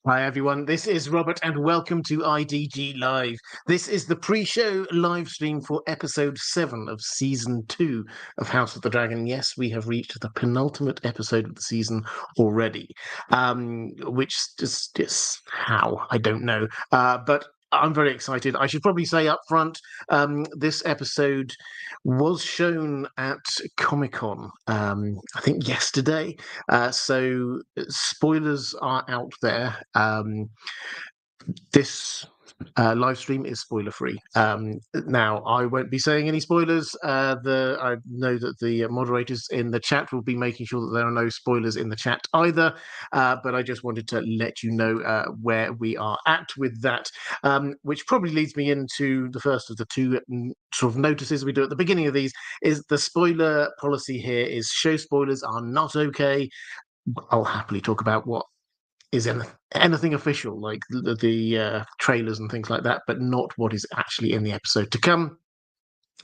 Hi everyone, this is Robert and welcome to IDG Live. This is the pre-show live stream for episode 7 of season 2 of House of the Dragon. Yes, we have reached the penultimate episode of the season already, which is how, I don't know, but I'm very excited. I should probably say up front, this episode was shown at Comic-Con, I think yesterday. So spoilers are out there. This live stream is spoiler free. Now, I won't be saying any spoilers. I know that the moderators in the chat will be making sure that there are no spoilers in the chat either. But I just wanted to let you know where we are at with that, which probably leads me into the first of the two sort of notices we do at the beginning of these. Is the spoiler policy here is show spoilers are not okay. I'll happily talk about what is anything official, like the trailers and things like that, but not what is actually in the episode to come.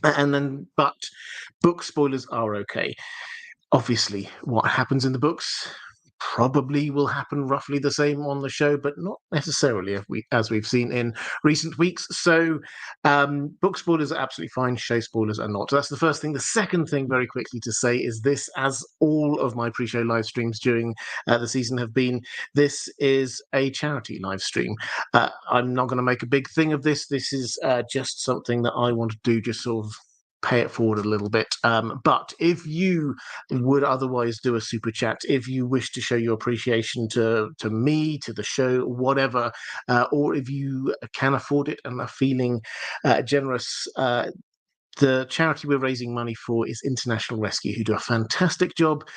But book spoilers are okay. Obviously, what happens in the books probably will happen roughly the same on the show, but not necessarily as we've seen in recent weeks. So book spoilers are absolutely fine, show spoilers are not. That's the first thing. The second thing, very quickly to say, is this, as all of my pre-show live streams during the season have been, this is a charity live stream. I'm not going to make a big thing of this. This is just something that I want to do, just sort of pay it forward a little bit. But if you would otherwise do a super chat, if you wish to show your appreciation to me, to the show, whatever, or if you can afford it and are feeling generous, the charity we're raising money for is International Rescue, who do a fantastic job.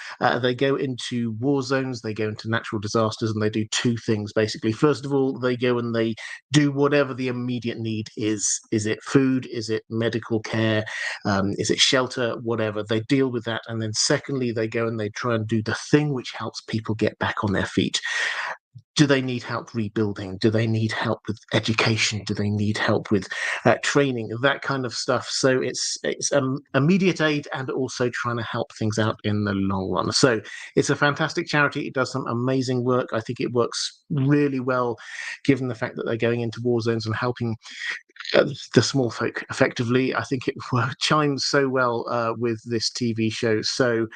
They go into war zones, they go into natural disasters, and they do two things, basically. First of all, they go and they do whatever the immediate need is. Is it food? Is it medical care? Is it shelter? Whatever. They deal with that. And then secondly, they go and they try and do the thing which helps people get back on their feet. Do they need help rebuilding? Do they need help with education? Do they need help with training? That kind of stuff. So it's immediate aid and also trying to help things out in the long run. So it's a fantastic charity. It does some amazing work. I think it works really well, given the fact that they're going into war zones and helping the small folk effectively. I think it chimes so well with this TV show. So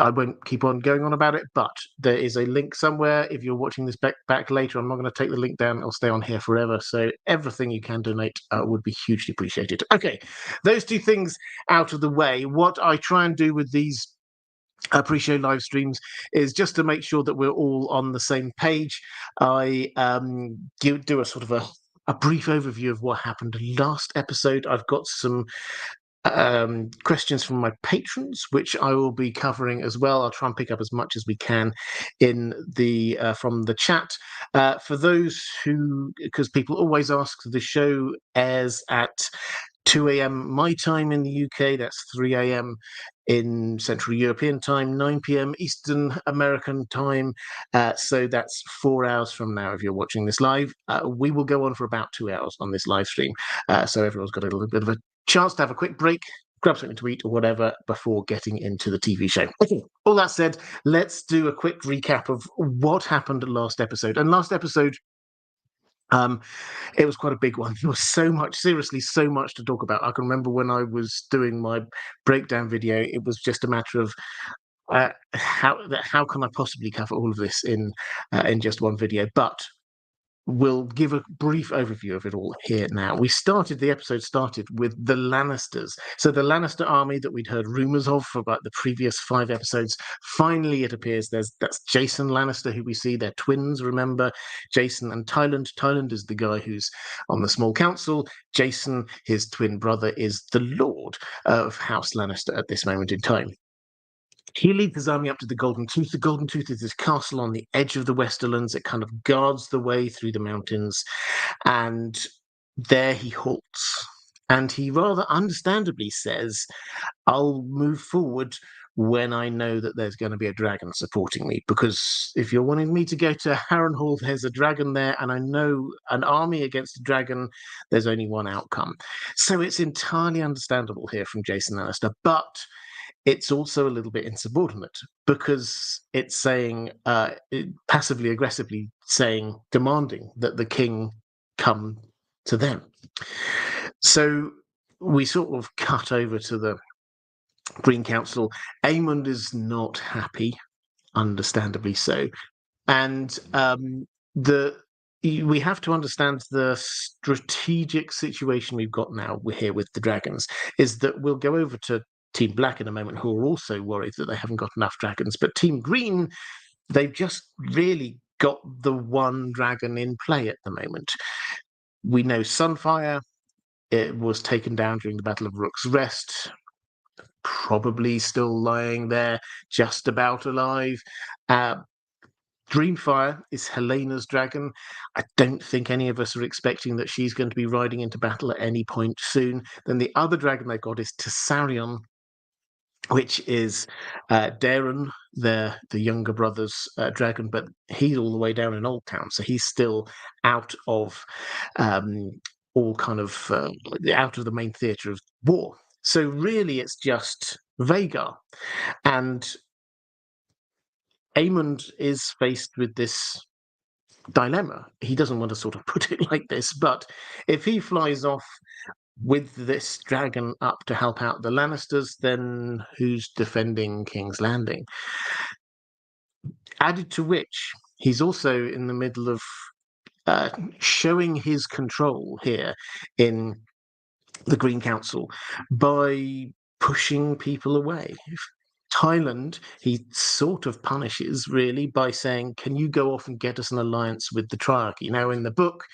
I won't keep on going on about it, but there is a link somewhere. If you're watching this back later, I'm not going to take the link down. It'll stay on here forever. So everything you can donate would be hugely appreciated. Okay, those two things out of the way. What I try and do with these pre-show live streams is just to make sure that we're all on the same page. I do a sort of a brief overview of what happened last episode. I've got some questions from my patrons, which I will be covering as well. I'll try and pick up as much as we can in the from the chat. For those who, because people always ask, the show airs at 2 a.m. my time in the UK. That's 3 a.m. in Central European time, 9 p.m. Eastern American time. So that's 4 hours from now if you're watching this live. We will go on for about 2 hours on this live stream. So everyone's got a little bit of a chance to have a quick break, grab something to eat or whatever before getting into the TV show. Okay, all that said, let's do a quick recap of what happened last episode. And last episode, it was quite a big one. There was so much, seriously, so much to talk about. I can remember when I was doing my breakdown video, it was just a matter of how can I possibly cover all of this in just one video? But we'll give a brief overview of it all here now. The episode started with the Lannisters. So the Lannister army that we'd heard rumours of for about the previous 5 episodes, finally it appears that's Jason Lannister, who we see. They're twins, remember? Jason and Tyland. Tyland is the guy who's on the small council. Jason, his twin brother, is the Lord of House Lannister at this moment in time. He leads his army up to the Golden Tooth. The Golden Tooth is this castle on the edge of the Westerlands. It kind of guards the way through the mountains. And there he halts. And he rather understandably says, I'll move forward when I know that there's going to be a dragon supporting me. Because if you're wanting me to go to Harrenhal, there's a dragon there. And I know an army against a dragon, there's only one outcome. So it's entirely understandable here from Jason Lannister. But it's also a little bit insubordinate because it's saying, passively aggressively saying, demanding that the king come to them. So we sort of cut over to the Green Council. Aemond is not happy, understandably so. And we have to understand the strategic situation we've got now here with the dragons is that we'll go over to Team Black in a moment, who are also worried that they haven't got enough dragons. But Team Green, they've just really got the one dragon in play at the moment. We know Sunfire, it was taken down during the Battle of Rook's Rest, probably still lying there, just about alive. Dreamfire is Helena's dragon. I don't think any of us are expecting that she's going to be riding into battle at any point soon. Then the other dragon they've got is Tessarion, which is Darren, the younger brother's dragon, but he's all the way down in Old Town, so he's still out of all kind of out of the main theatre of war. So really, it's just Vhagar, and Aemond is faced with this dilemma. He doesn't want to sort of put it like this, but if he flies off with this dragon up to help out the Lannisters, then who's defending King's Landing? Added to which, he's also in the middle of showing his control here in the Green Council by pushing people away. Thailand, he sort of punishes really by saying, can you go off and get us an alliance with the Triarchy? Now, in the book,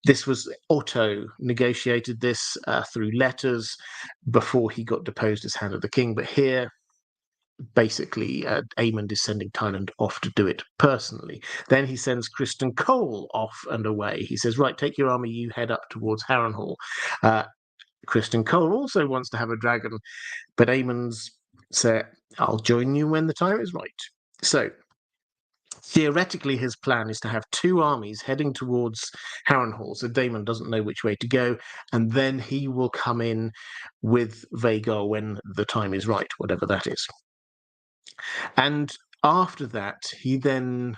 this was Otto negotiated this through letters before he got deposed as Hand of the King. But here, basically, Aemond is sending Thailand off to do it personally. Then he sends Criston Cole off and away. He says, right, take your army, you head up towards Harrenhal. Criston Cole also wants to have a dragon, but Aemond's said, I'll join you when the time is right. So theoretically, his plan is to have two armies heading towards Harrenhal, so Daemon doesn't know which way to go, and then he will come in with Vhagar when the time is right, whatever that is. And after that, he then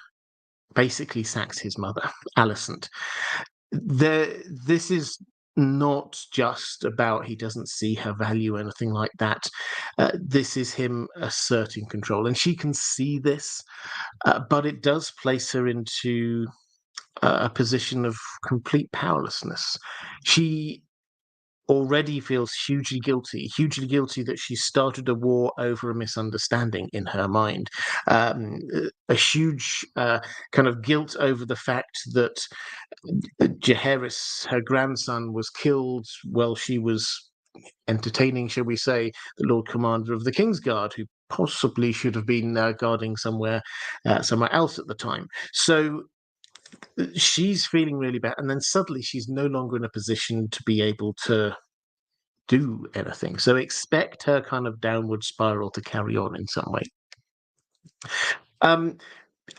basically sacks his mother, Alicent. This is not just about he doesn't see her value or anything like that. This is him asserting control, and she can see this, but it does place her into a position of complete powerlessness. She already feels hugely guilty that she started a war over a misunderstanding in her mind. A huge kind of guilt over the fact that Jaehaerys, her grandson, was killed while she was entertaining, shall we say, the Lord Commander of the Kingsguard, who possibly should have been guarding somewhere else at the time. So she's feeling really bad, and then suddenly she's no longer in a position to be able to do anything. So expect her kind of downward spiral to carry on in some way.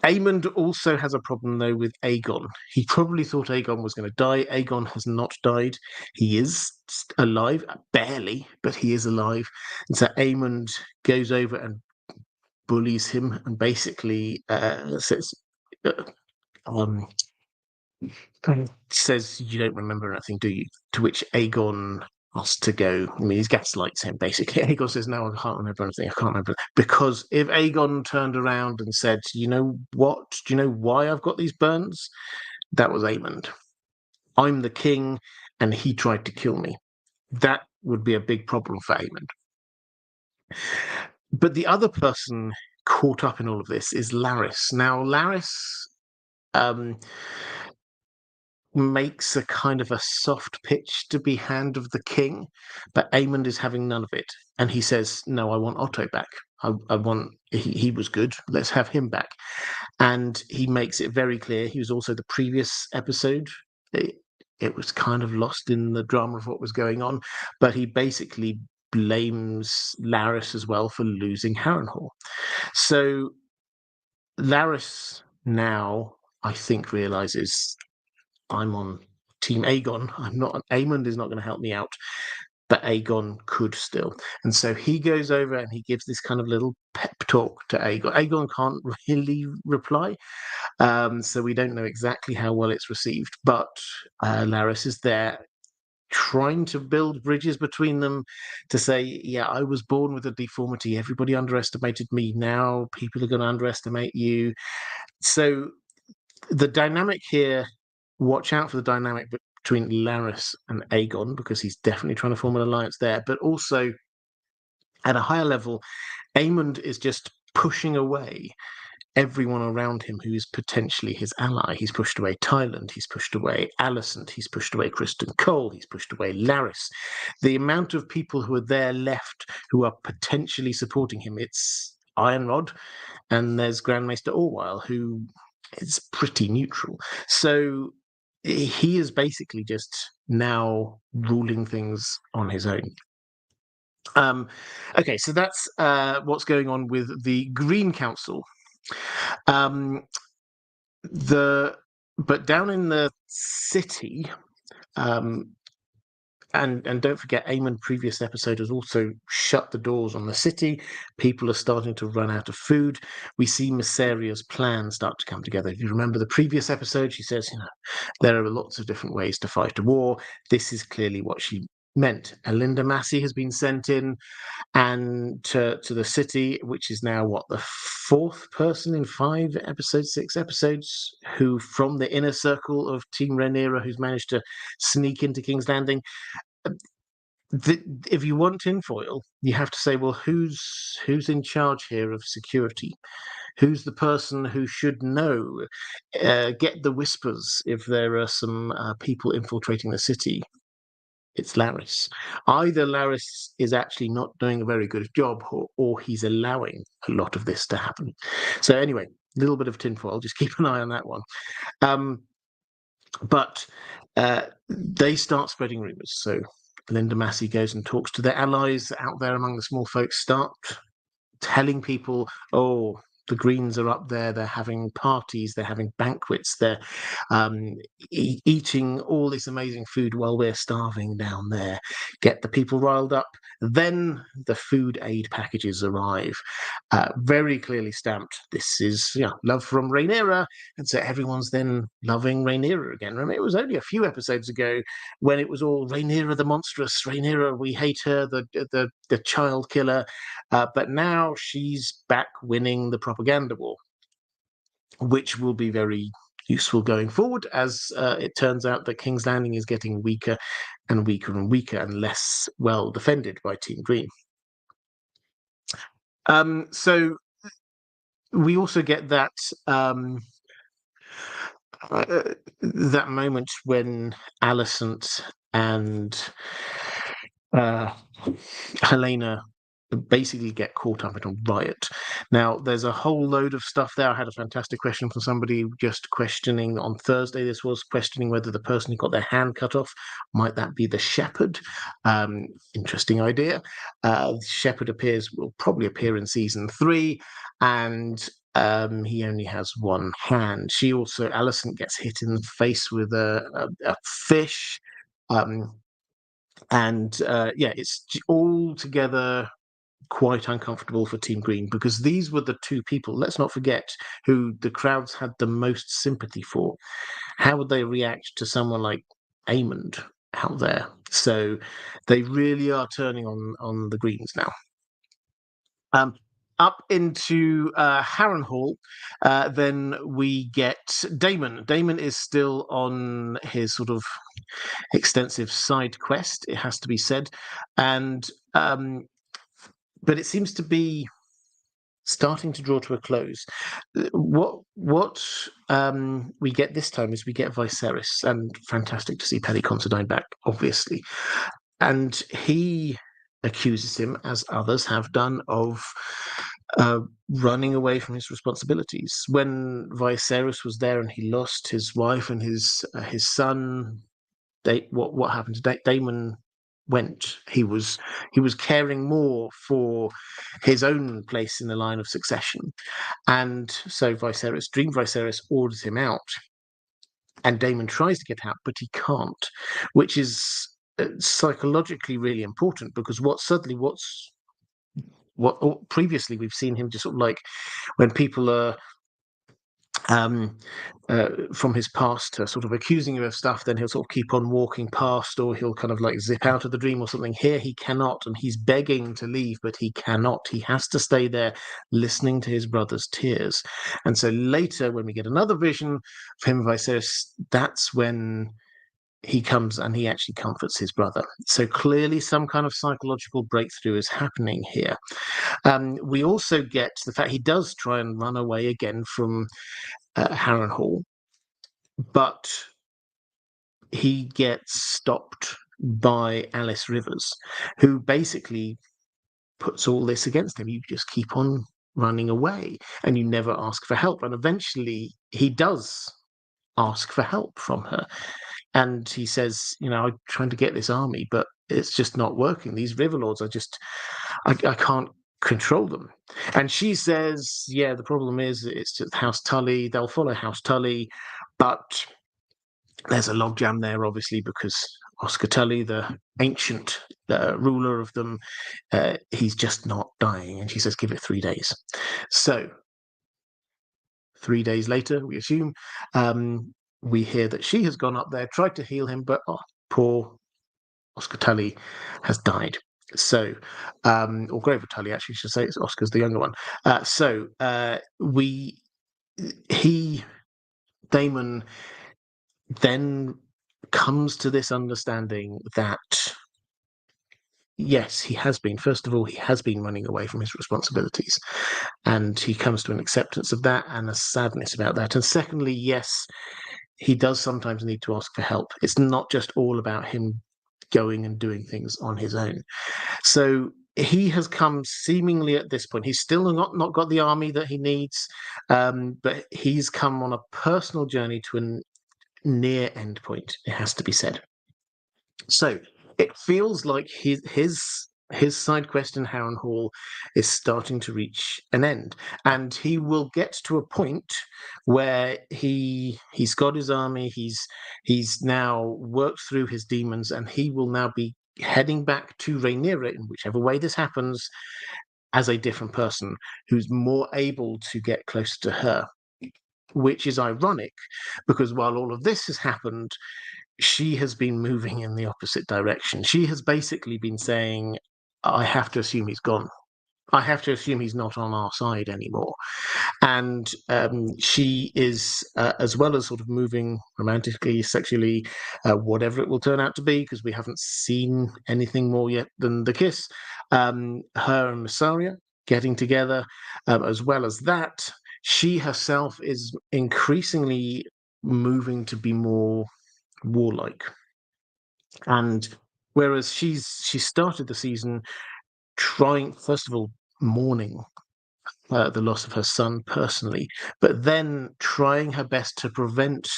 Aemond also has a problem, though, with Aegon. He probably thought Aegon was going to die. Aegon has not died. He is alive, barely, but he is alive. And so Aemond goes over and bullies him and basically says, you don't remember anything, do you? To which Aegon has to go. I mean, he gaslights him, basically. Aegon says, no, I can't remember anything. I can't remember. Because if Aegon turned around and said, you know what? Do you know why I've got these burns? That was Aemond. I'm the king, and he tried to kill me. That would be a big problem for Aemond. But the other person caught up in all of this is Larys. Now, Larys makes a kind of a soft pitch to be Hand of the King, but Aemond is having none of it. And he says, no, I want Otto back. I want, he was good. Let's have him back. And he makes it very clear. He was also the previous episode. It was kind of lost in the drama of what was going on, but he basically blames Larys as well for losing Harrenhal. So Larys now, I think, realizes I'm on Team Aegon. I'm not. Aemond is not going to help me out. but Aegon could still. And so he goes over and he gives this kind of little pep talk to Aegon. Aegon can't really reply, so we don't know exactly how well it's received. But Larys is there trying to build bridges between them to say, yeah, I was born with a deformity. Everybody underestimated me. Now people are going to underestimate you. So the dynamic here, watch out for the dynamic between Larys and Aegon, because he's definitely trying to form an alliance there. But also, at a higher level, Aemond is just pushing away everyone around him who is potentially his ally. He's pushed away Tyland, he's pushed away Alicent, he's pushed away Kristen Cole, he's pushed away Larys. The amount of people who are there left who are potentially supporting him, it's Ironrod, and there's Grand Maester Orwyle, who is pretty neutral. So he is basically just now ruling things on his own. Okay, so that's what's going on with the Green Council. But down in the city, and don't forget, Aemon previous episode has also shut the doors on the city. People are starting to run out of food. We see Myssaria's plan start to come together. If you remember the previous episode, she says, there are lots of different ways to fight a war. This is clearly what she meant. Alinda Massey has been sent in and to the city, which is now the fourth person in 6 episodes, who from the inner circle of Team Rhaenyra, who's managed to sneak into King's Landing. If you want tinfoil, you have to say, well, who's in charge here of security? Who's the person who should know, get the whispers if there are some people infiltrating the city? It's Larys. Either Larys is actually not doing a very good job, or he's allowing a lot of this to happen. So anyway, a little bit of tinfoil. Just keep an eye on that one. But they start spreading rumours. So Linda Massey goes and talks to their allies out there among the small folks, start telling people, oh, the Greens are up there, they're having parties, they're having banquets, they're eating all this amazing food while we're starving down there. Get the people riled up. Then the food aid packages arrive, very clearly stamped, this is love from Rhaenyra, and so everyone's then loving Rhaenyra again. Remember, it was only a few episodes ago when it was all Rhaenyra the monstrous, Rhaenyra, we hate her, the child killer, but now she's back winning the propaganda war, which will be very useful going forward, as it turns out that King's Landing is getting weaker and weaker and weaker and less well defended by Team Green. So we also get that that moment when Alicent and Helena basically get caught up in a riot. Now, there's a whole load of stuff there. I had a fantastic question from somebody just questioning on Thursday. This was questioning whether the person who got their hand cut off, might that be the shepherd? Interesting idea. Shepherd will probably appear in season 3, and he only has one hand. Alicent gets hit in the face with a fish. It's all together quite uncomfortable for Team Green, because these were the two people, let's not forget, who the crowds had the most sympathy for. How would they react to someone like Aemond out there? So they really are turning on the Greens now. Up into Harrenhal, then we get Daemon. Daemon is still on his sort of extensive side quest, it has to be said, and but it seems to be starting to draw to a close. What we get this time is we get Viserys, and fantastic to see Paddy Considine back, obviously. And he accuses him, as others have done, of running away from his responsibilities. When Viserys was there and he lost his wife and his son, what happened to Daemon went. He was caring more for his own place in the line of succession, and so Dream Viserys orders him out, and Daemon tries to get out, but he can't, which is psychologically really important, because previously we've seen him just sort of like when people are um, from his past sort of accusing you of stuff, then he'll sort of keep on walking past, or he'll kind of like zip out of the dream or something. Here he cannot, and he's begging to leave, but he cannot. He has to stay there listening to his brother's tears. And so later, when we get another vision of him, Viserys, that's when he comes and he actually comforts his brother. So clearly some kind of psychological breakthrough is happening here. We also get the fact he does try and run away again from Harrenhal, but he gets stopped by Alice Rivers, who basically puts all this against him. You just keep on running away and you never ask for help. And eventually he does ask for help from her. And he says, I'm trying to get this army, but it's just not working. These Riverlords are just, I can't control them. And she says, yeah, the problem is it's just House Tully. They'll follow House Tully, but there's a logjam there, obviously, because Oscar Tully, the ancient ruler of them, he's just not dying. And she says, give it 3 days. So 3 days later, we assume, we hear that she has gone up there, tried to heal him, but poor Oscar Tully has died. So, or Grover Tully, actually, should say, it's Oscar's the younger one. Daemon then comes to this understanding that, yes, he has been running away from his responsibilities, and he comes to an acceptance of that and a sadness about that. And secondly, yes, he does sometimes need to ask for help. It's not just all about him going and doing things on his own. So he has come seemingly at this point. He's still not got the army that he needs, but he's come on a personal journey to a near end point, it has to be said. So it feels like his side quest in Harrenhal is starting to reach an end, and he will get to a point where he's got his army, he's now worked through his demons, and he will now be heading back to Rhaenyra, in whichever way this happens, as a different person who's more able to get closer to her, which is ironic because while all of this has happened, she has been moving in the opposite direction. She has basically been saying, I have to assume he's gone. I have to assume he's not on our side anymore. And she is, as well as sort of moving romantically, sexually, whatever it will turn out to be, because we haven't seen anything more yet than the kiss, her and Massaria getting together, as well as that, she herself is increasingly moving to be more warlike. And whereas she started the season trying, first of all, mourning the loss of her son personally, but then trying her best to prevent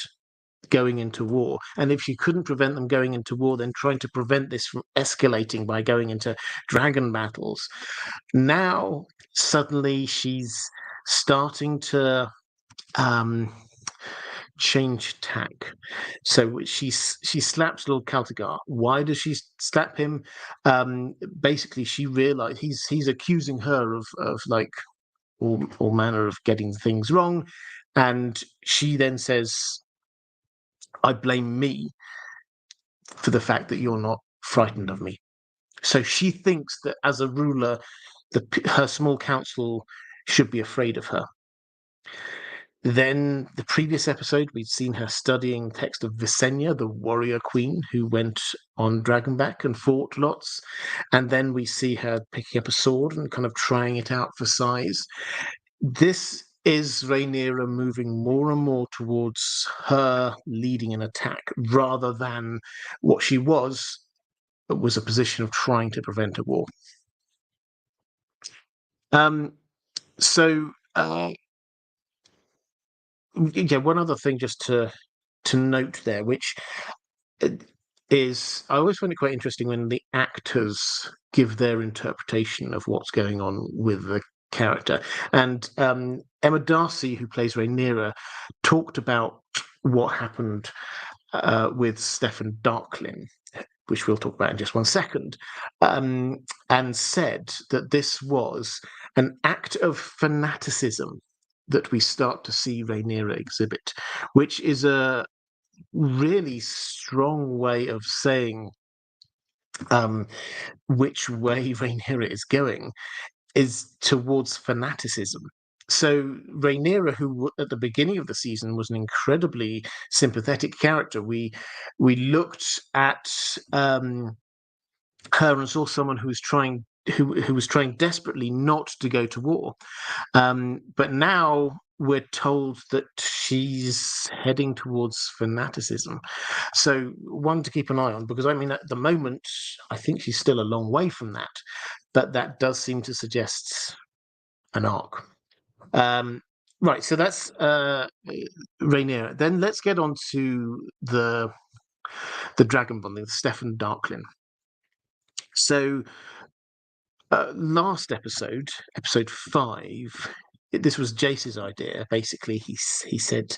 going into war. And if she couldn't prevent them going into war, then trying to prevent this from escalating by going into dragon battles. Now, suddenly, she's starting to change tack. So she slaps Lord Caltagar. Why does she slap him? Basically, she realized he's accusing her of like all manner of getting things wrong, and she then says, I blame me for the fact that you're not frightened of me. So she thinks that as a ruler, her small council should be afraid of her. Then the previous episode, we'd seen her studying text of Visenya, the warrior queen who went on Dragonback and fought lots. And then we see her picking up a sword and kind of trying it out for size. This is Rhaenyra moving more and more towards her leading an attack rather than what she was a position of trying to prevent a war. One other thing just to note there, which is, I always find it quite interesting when the actors give their interpretation of what's going on with the character. And Emma Darcy, who plays Rhaenyra, talked about what happened with Stefan Darklin, which we'll talk about in just one second, and said that this was an act of fanaticism that we start to see Rhaenyra exhibit, which is a really strong way of saying which way Rhaenyra is going, is towards fanaticism. So Rhaenyra, who at the beginning of the season was an incredibly sympathetic character, we looked at her and saw someone who was trying desperately not to go to war. But now we're told that she's heading towards fanaticism. So one to keep an eye on, because I mean, at the moment, I think she's still a long way from that. But that does seem to suggest an arc. Right, so that's Rhaenyra. Then let's get on to the dragon bonding, Stefan Darklin. So last episode 5, this was Jace's idea. Basically, he said,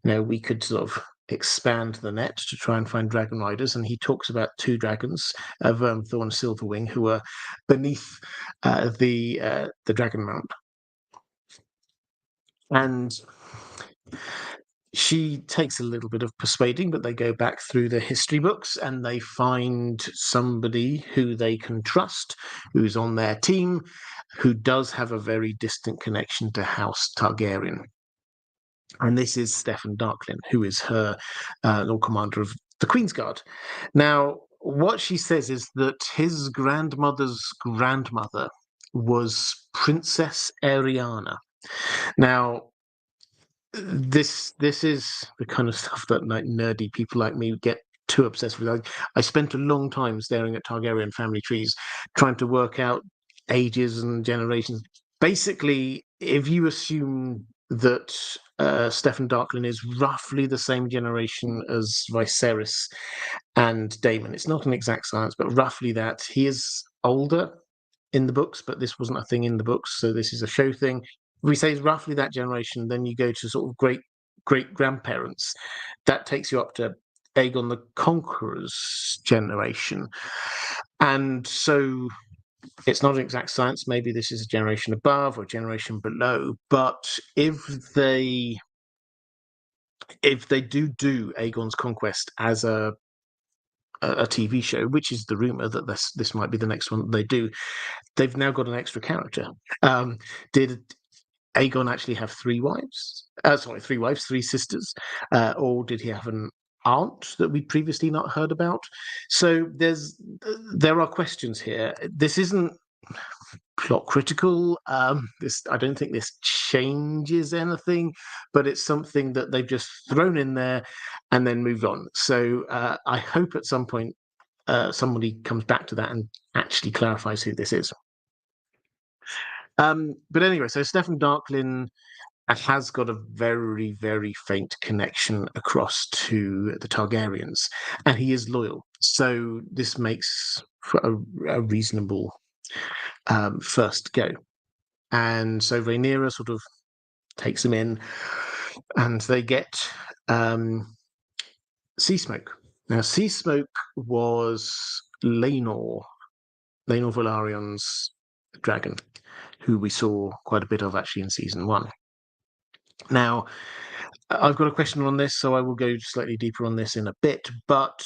we could sort of expand the net to try and find dragon riders, and he talks about 2 dragons, Vermthor and Silverwing, who are beneath the dragon mount. And she takes a little bit of persuading, but they go back through the history books and they find somebody who they can trust, who's on their team, who does have a very distant connection to House Targaryen. And this is Stefan Darklin, who is her Lord Commander of the Queen's Guard. Now, what she says is that his grandmother's grandmother was Princess Ariana. Now, this is the kind of stuff that nerdy people like me get too obsessed with. I spent a long time staring at Targaryen family trees, trying to work out ages and generations. Basically, if you assume that Stefan Darklin is roughly the same generation as Viserys and Daemon, it's not an exact science, but roughly that. He is older in the books, but this wasn't a thing in the books, so this is a show thing. If we say roughly that generation, then you go to sort of great grandparents. That takes you up to Aegon the Conqueror's generation. And so it's not an exact science. Maybe this is a generation above or a generation below. But if they do Aegon's Conquest as a TV show, which is the rumor that this might be the next one that they do, they've now got an extra character. Did Aegon actually have 3 wives? 3 wives, 3 sisters, or did he have an aunt that we'd previously not heard about? So there are questions here. This isn't plot critical. I don't think this changes anything, but it's something that they've just thrown in there and then moved on. So I hope at some point somebody comes back to that and actually clarifies who this is. But anyway, so Stefan Darklin has got a very, very faint connection across to the Targaryens, and he is loyal. So this makes for a reasonable first go. And so Rhaenyra sort of takes him in, and they get Sea Smoke. Now, Sea Smoke was Laenor Velaryon's dragon, who we saw quite a bit of actually in season 1. Now, I've got a question on this, so I will go slightly deeper on this in a bit, but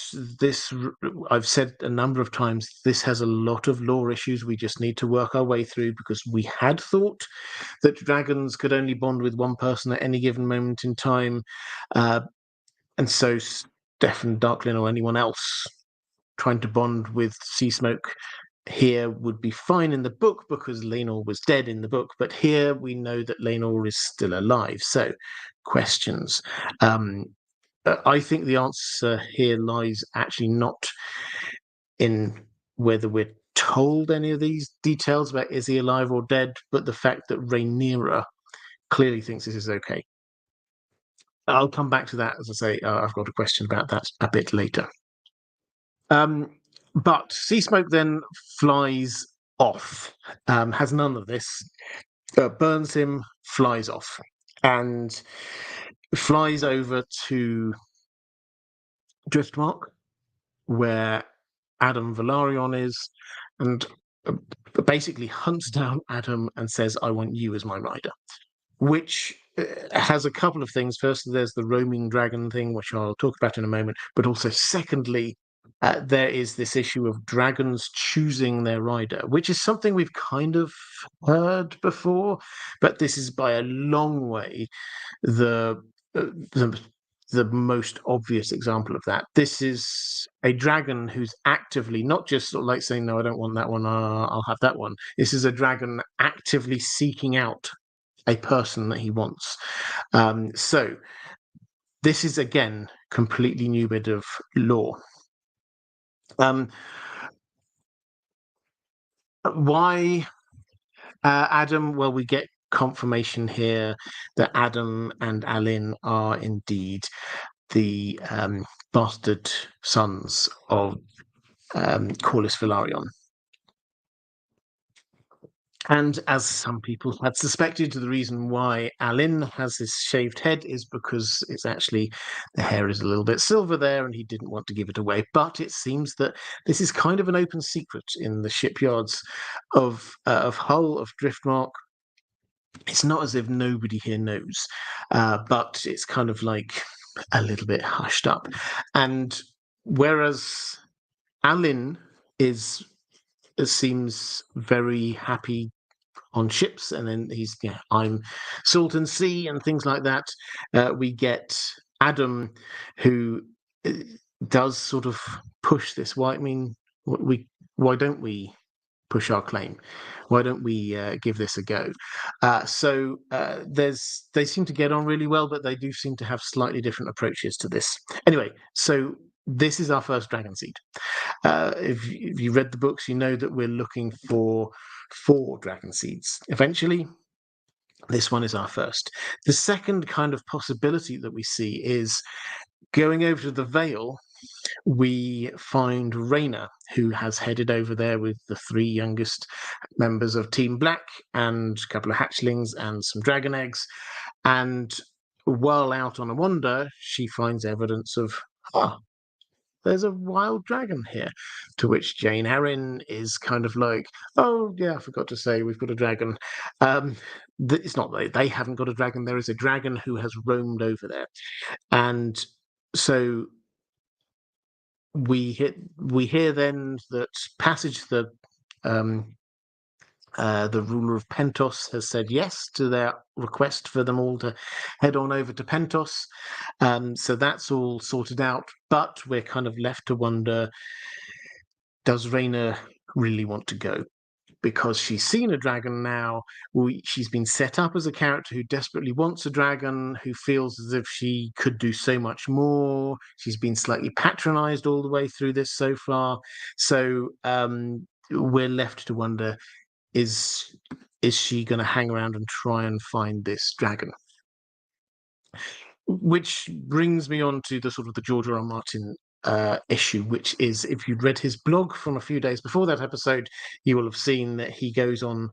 I've said a number of times, this has a lot of lore issues we just need to work our way through, because we had thought that dragons could only bond with one person at any given moment in time, and so Stefan Darklin or anyone else trying to bond with Sea Smoke here would be fine in the book because Laenor was dead in the book, but here we know that Laenor is still alive. So, questions. I think the answer here lies actually not in whether we're told any of these details about is he alive or dead, but the fact that Rhaenyra clearly thinks this is okay. I'll come back to that, as I say. I've got a question about that a bit later. But Sea Smoke then flies off, has none of this, burns him, flies off, and flies over to Driftmark, where Adam Valerion is, and basically hunts down Adam and says, "I want you as my rider," which has a couple of things. Firstly, there's the roaming dragon thing, which I'll talk about in a moment, but also secondly, there is this issue of dragons choosing their rider, which is something we've kind of heard before, but this is by a long way the uh, the, the most obvious example of that. This is a dragon who's actively not just sort of like saying, "No, I don't want that one. I'll have that one." This is a dragon actively seeking out a person that he wants. So this is again completely new bit of lore. Why Adam? Well, we get confirmation here that Adam and Alin are indeed the bastard sons of Corlys Velaryon. And as some people had suspected, the reason why Alin has this shaved head is because it's actually the hair is a little bit silver there, and he didn't want to give it away. But it seems that this is kind of an open secret in the shipyards of Hull, of Driftmark. It's not as if nobody here knows, but it's kind of like a little bit hushed up. And whereas Alin seems very happy on ships, and then he's I'm salt and sea and things like that. We get Adam, who does sort of push this. Why don't we push our claim? Why don't we give this a go? So they seem to get on really well, but they do seem to have slightly different approaches to this. Anyway, so this is our first dragon seed. If you read the books, you know that we're looking for 4 dragon seeds. Eventually, this one is our first. The second kind of possibility that we see is going over to the Vale. We find Rayna, who has headed over there with the 3 youngest members of Team Black and a couple of hatchlings and some dragon eggs. And while out on a wander, she finds evidence of, there's a wild dragon here. To which Jane Arryn is kind of like, "Oh, yeah, I forgot to say, we've got a dragon." It's not that they haven't got a dragon. There is a dragon who has roamed over there. And so we hear then that Passage, the ruler of Pentos, has said yes to their request for them all to head on over to Pentos. So that's all sorted out, but we're kind of left to wonder, does Rayna really want to go? Because she's seen a dragon now. She's been set up as a character who desperately wants a dragon, who feels as if she could do so much more. She's been slightly patronized all the way through this so far. So we're left to wonder, is she going to hang around and try and find this dragon? Which brings me on to the sort of the George R. R. Martin issue, which is, if you'd read his blog from a few days before that episode, you will have seen that he goes on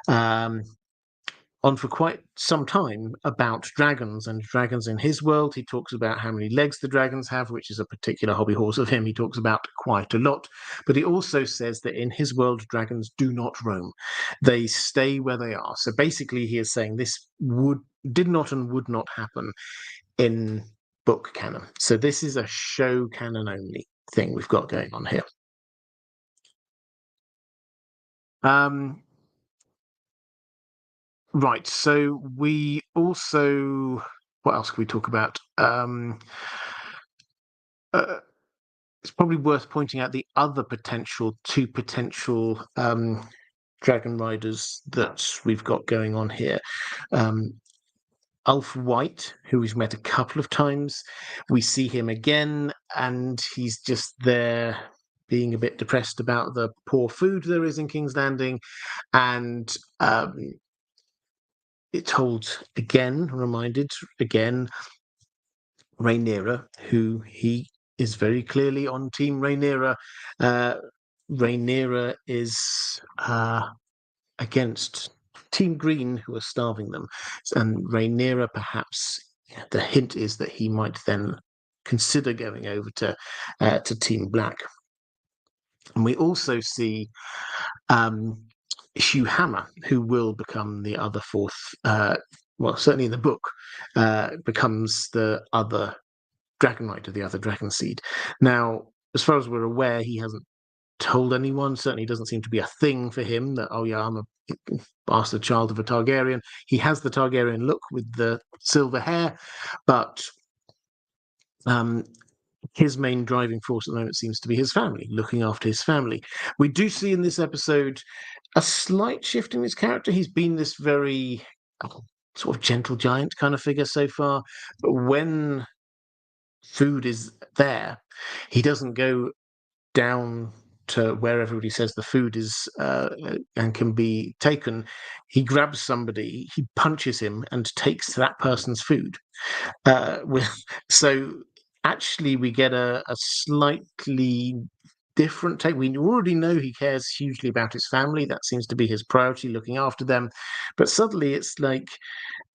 for quite some time about dragons and dragons in his world. He talks about how many legs the dragons have, which is a particular hobby horse of him. He talks about quite a lot, but he also says that in his world, dragons do not roam. They stay where they are. So basically he is saying this did not and would not happen in book canon. So this is a show canon only thing we've got going on here. Right, so we also, what else can we talk about? It's probably worth pointing out the other two potential dragon riders that we've got going on here. Ulf White, who we've met a couple of times. We see him again, and he's just there being a bit depressed about the poor food there is in King's Landing. And it holds reminded again, Rhaenyra, who he is very clearly on Team Rhaenyra. Rhaenyra is against Team Green, who are starving them. And Rhaenyra, perhaps, the hint is that he might then consider going over to Team Black. And we also see Hugh Hammer, who will become the other fourth, well, certainly in the book, becomes the other Dragon Rider, the other Dragon Seed. Now, as far as we're aware, he hasn't told anyone. Certainly doesn't seem to be a thing for him that, oh yeah, I'm a bastard child of a Targaryen. He has the Targaryen look with the silver hair, but his main driving force at the moment seems to be his family, looking after his family. We do see in this episode a slight shift in his character. He's been this very sort of gentle giant kind of figure so far, but when food is there, he doesn't go down to where everybody says the food is and can be taken. He grabs somebody, he punches him, and takes that person's food. So actually, we get a slightly different take. We already know he cares hugely about his family. That seems to be his priority, looking after them. But suddenly, it's like,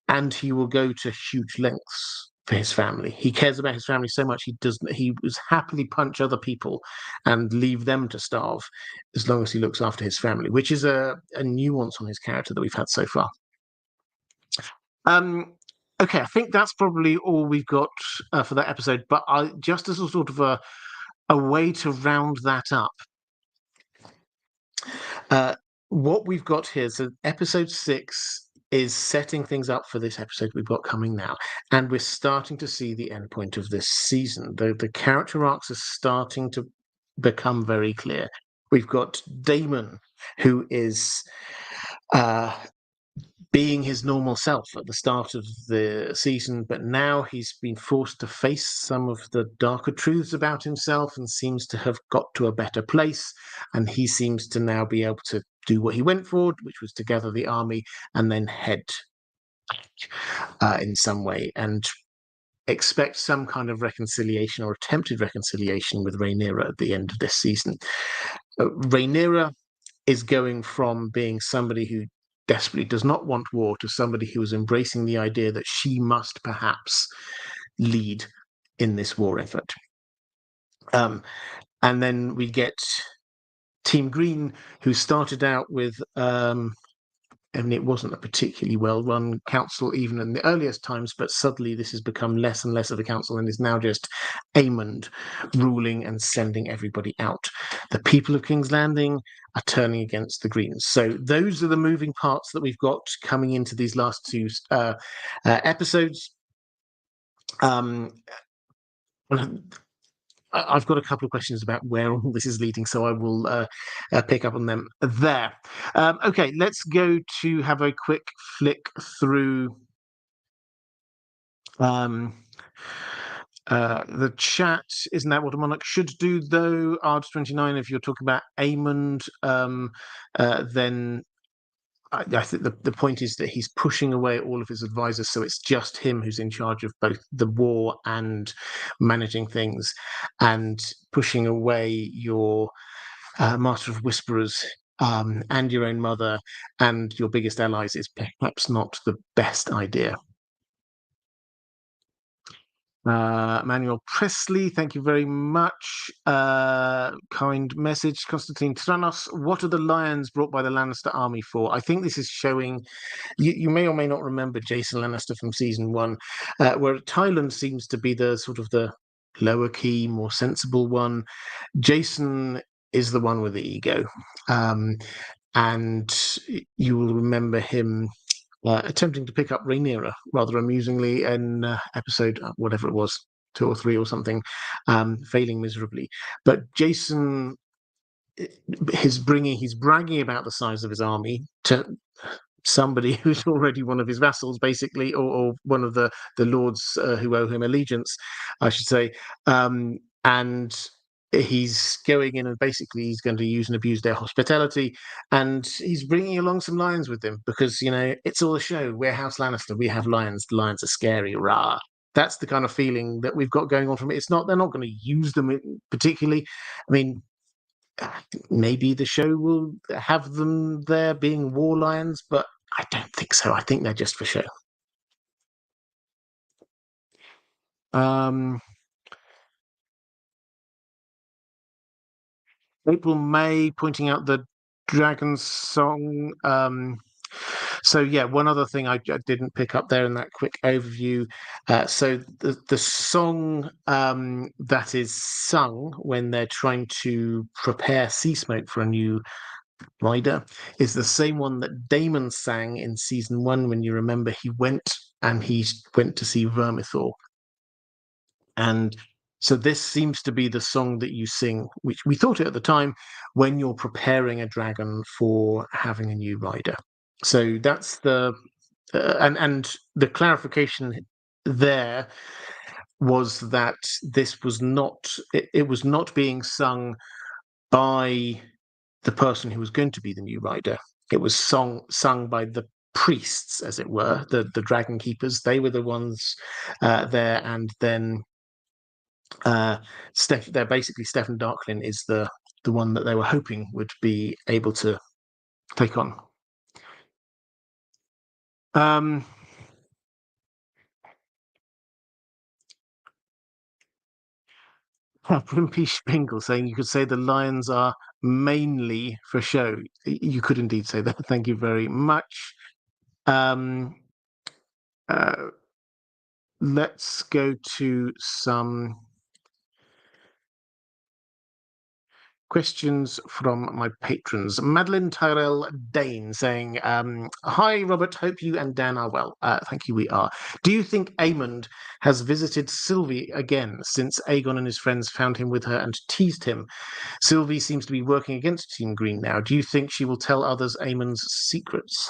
and he will go to huge lengths for his family. He cares about his family so much he was happily punch other people and leave them to starve as long as he looks after his family, which is a nuance on his character that we've had so far. Okay, I think that's probably all we've got for that episode. But just as a sort of a way to round that up, what we've got here, so episode 6 is setting things up for this episode we've got coming now, and we're starting to see the end point of this season. The character arcs are starting to become very clear. We've got Daemon, who is being his normal self at the start of the season, but now he's been forced to face some of the darker truths about himself and seems to have got to a better place. And he seems to now be able to do what he went for, which was to gather the army and then head back in some way, and expect some kind of reconciliation or attempted reconciliation with Rhaenyra at the end of this season. Rhaenyra is going from being somebody who desperately does not want war to somebody who is embracing the idea that she must perhaps lead in this war effort. And then we get Team Green, who started out with and it wasn't a particularly well-run council even in the earliest times, but suddenly this has become less and less of a council and is now just Aemond ruling and sending everybody out. The people of King's Landing are turning against the Greens. So those are the moving parts that we've got coming into these last two episodes. I've got a couple of questions about where all this is leading, so I will pick up on them there. Okay, let's go to have a quick flick through the chat. Isn't that what a monarch should do, though? Ards29, if you're talking about Aemond, then I think the point is that he's pushing away all of his advisors, so it's just him who's in charge of both the war and managing things, and pushing away your Master of Whisperers and your own mother and your biggest allies is perhaps not the best idea. Manuel Presley, thank you very much. Kind message. Constantine Tranos, what are the lions brought by the Lannister army for? I think this is showing, you may or may not remember Jason Lannister from season 1, where Tyland seems to be the sort of the lower key, more sensible one. Jason is the one with the ego. And you will remember him attempting to pick up Rhaenyra rather amusingly in episode whatever it was, 2 or 3 or something, failing miserably. But Jason, he's bragging about the size of his army to somebody who's already one of his vassals, basically, or one of the lords who owe him allegiance, I should say, and he's going in and basically he's going to use and abuse their hospitality, and he's bringing along some lions with him because, you know, it's all a show. We're House Lannister, we have lions, the lions are scary, rah. That's the kind of feeling that we've got going on from it. It's not, they're not going to use them particularly. I mean, maybe the show will have them there being war lions, but I don't think so. I think they're just for show. April May pointing out the dragon song. So yeah, one other thing I didn't pick up there in that quick overview. So the song that is sung when they're trying to prepare Sea Smoke for a new rider is the same one that Damon sang in season 1. When you remember, he went to see Vermithor, and so this seems to be the song that you sing, which we thought it at the time, when you're preparing a dragon for having a new rider. So that's the and the clarification there was that this was not it was not being sung by the person who was going to be the new rider. It was sung by the priests, as it were, the dragon keepers. They were the ones there, and then they're basically Stefan Darklin is the one that they were hoping would be able to take on. Primpy Spingle saying you could say the lions are mainly for show. You could indeed say that. Thank you very much. Let's go to some questions from my patrons. Madeline Tyrell-Dayne saying, hi, Robert. Hope you and Dan are well. Thank you, we are. Do you think Aemond has visited Sylvie again since Aegon and his friends found him with her and teased him? Sylvie seems to be working against Team Green now. Do you think she will tell others Aemond's secrets?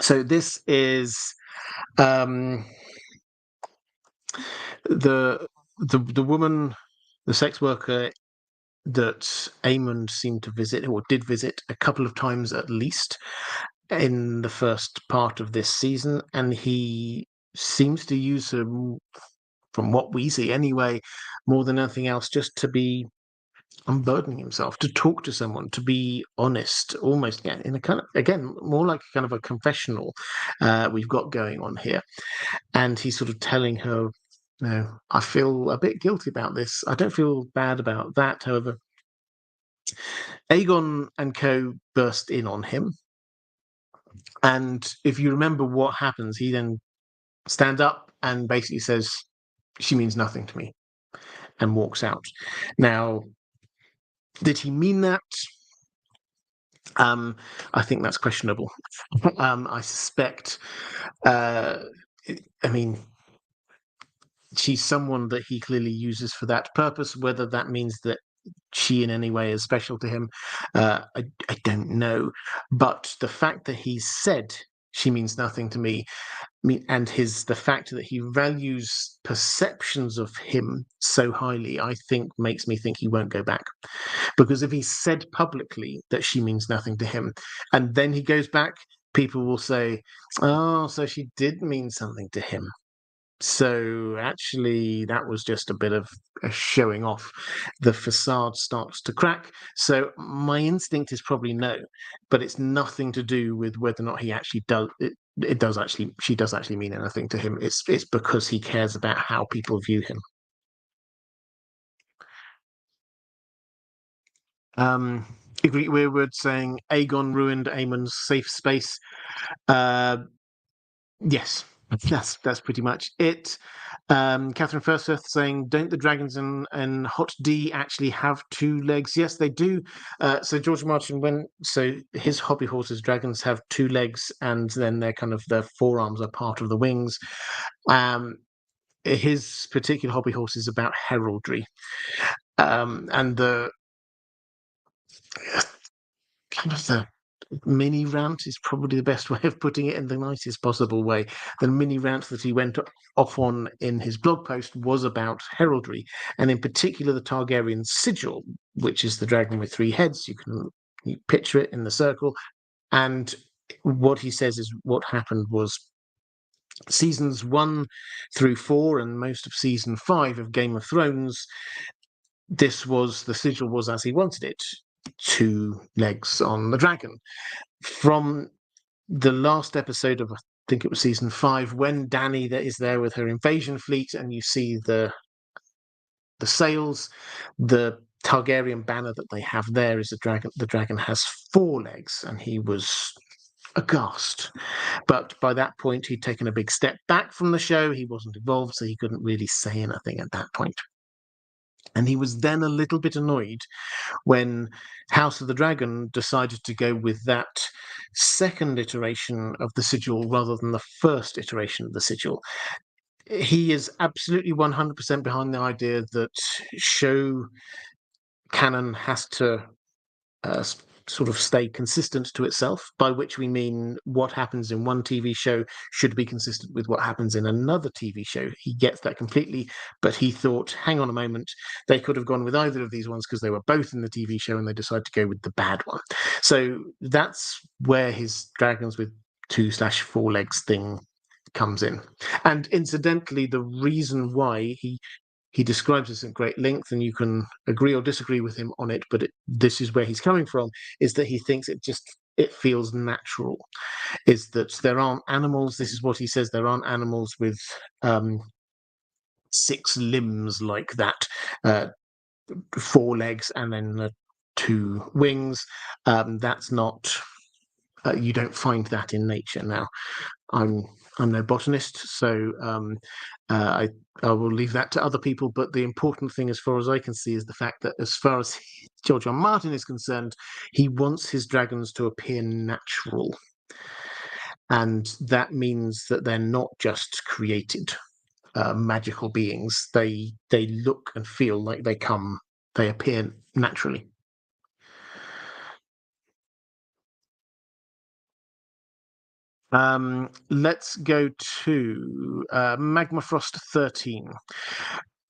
So this is the woman, the sex worker that Aemond seemed to visit, or did visit, a couple of times at least in the first part of this season, and he seems to use her, from what we see anyway, more than anything else, just to be unburdening himself, to talk to someone, to be honest, almost in a kind of, again, more like kind of a confessional we've got going on here. And he's sort of telling her, I feel a bit guilty about this. I don't feel bad about that. However, Aegon and co burst in on him. And if you remember what happens, he then stands up and basically says, she means nothing to me, and walks out. Now, did he mean that? I think that's questionable. I suspect, she's someone that he clearly uses for that purpose. Whether that means that she in any way is special to him, I don't know. But the fact that he said she means nothing to me, and the fact that he values perceptions of him so highly, I think makes me think he won't go back. Because if he said publicly that she means nothing to him, and then he goes back, people will say, oh, so she did mean something to him. So actually, that was just a bit of a showing off. The facade starts to crack. So my instinct is probably no, but it's nothing to do with whether or not he actually does. She does actually mean anything to him. It's because he cares about how people view him. Greek Weirwood saying Aegon ruined Aemon's safe space. Yes, that's pretty much it. Catherine Firstworth saying, don't the dragons and Hot D actually have two legs? Yes, they do. So George Martin his hobby horses, dragons, have two legs, and then their forearms are part of the wings. His particular hobby horse is about heraldry. And the mini rant is probably the best way of putting it, in the nicest possible way. The mini rant that he went off on in his blog post was about heraldry, and in particular the Targaryen sigil, which is the dragon with three heads. You picture it in the circle, and what he says is what happened was seasons 1 through 4 and most of season 5 of Game of Thrones, the sigil was as he wanted it, two legs on the dragon. From the last episode of, I think it was season 5, when Dany is there with her invasion fleet, and you see the sails, the Targaryen banner that they have there is a dragon. The dragon has 4 legs, and he was aghast. But by that point, he'd taken a big step back from the show. He wasn't involved, so he couldn't really say anything at that point. And he was then a little bit annoyed when House of the Dragon decided to go with that second iteration of the sigil rather than the first iteration of the sigil. He is absolutely 100% behind the idea that show canon has to sort of stay consistent to itself, by which we mean what happens in one TV show should be consistent with what happens in another TV show. He gets that completely, but he thought, hang on a moment, they could have gone with either of these ones because they were both in the TV show, and they decided to go with the bad one. So that's where his dragons with 2/4 legs thing comes in. And incidentally, the reason why he describes this at great length, and you can agree or disagree with him on it, but this is where he's coming from, is that he thinks it feels natural, is that there aren't animals, this is what he says, there aren't animals with 6 limbs like that, 4 legs and then 2 wings. That's not, you don't find that in nature. Now, I'm no botanist, so I will leave that to other people. But the important thing, as far as I can see, is the fact that as far as George R. R. Martin is concerned, he wants his dragons to appear natural. And that means that they're not just created magical beings. They look and feel like they appear naturally. Let's go to Magmafrost 13.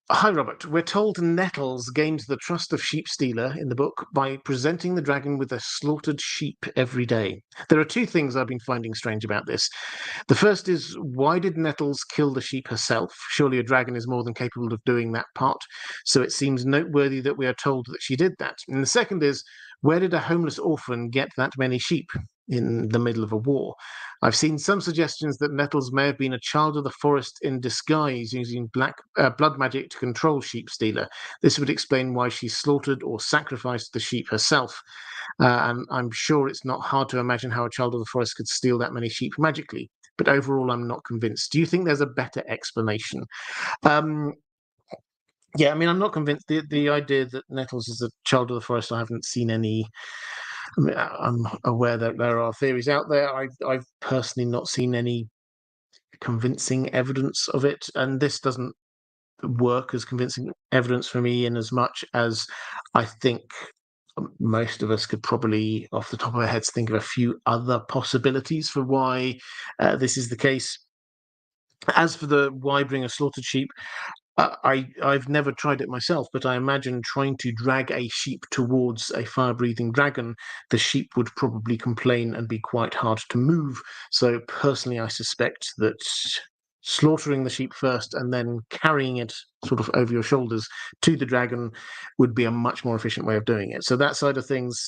Hi, Robert. We're told Nettles gained the trust of Sheepstealer in the book by presenting the dragon with a slaughtered sheep every day. There are 2 things I've been finding strange about this. The first is, why did Nettles kill the sheep herself? Surely a dragon is more than capable of doing that part. So it seems noteworthy that we are told that she did that. And the second is, where did a homeless orphan get that many sheep in the middle of a war? I've seen some suggestions that Nettles may have been a child of the forest in disguise, using blood magic to control Sheepstealer. This would explain why she slaughtered or sacrificed the sheep herself. And I'm sure it's not hard to imagine how a child of the forest could steal that many sheep magically. But overall, I'm not convinced. Do you think there's a better explanation? Yeah, I mean, I'm not convinced. The idea that Nettles is a child of the forest, I haven't seen any. I mean, I'm aware that there are theories out there. I've personally not seen any convincing evidence of it, and this doesn't work as convincing evidence for me, in as much as I think most of us could probably, off the top of our heads, think of a few other possibilities for why this is the case. As for the why bring a slaughtered sheep, I've never tried it myself, but I imagine trying to drag a sheep towards a fire-breathing dragon, the sheep would probably complain and be quite hard to move. So personally, I suspect that slaughtering the sheep first and then carrying it sort of over your shoulders to the dragon would be a much more efficient way of doing it. So that side of things,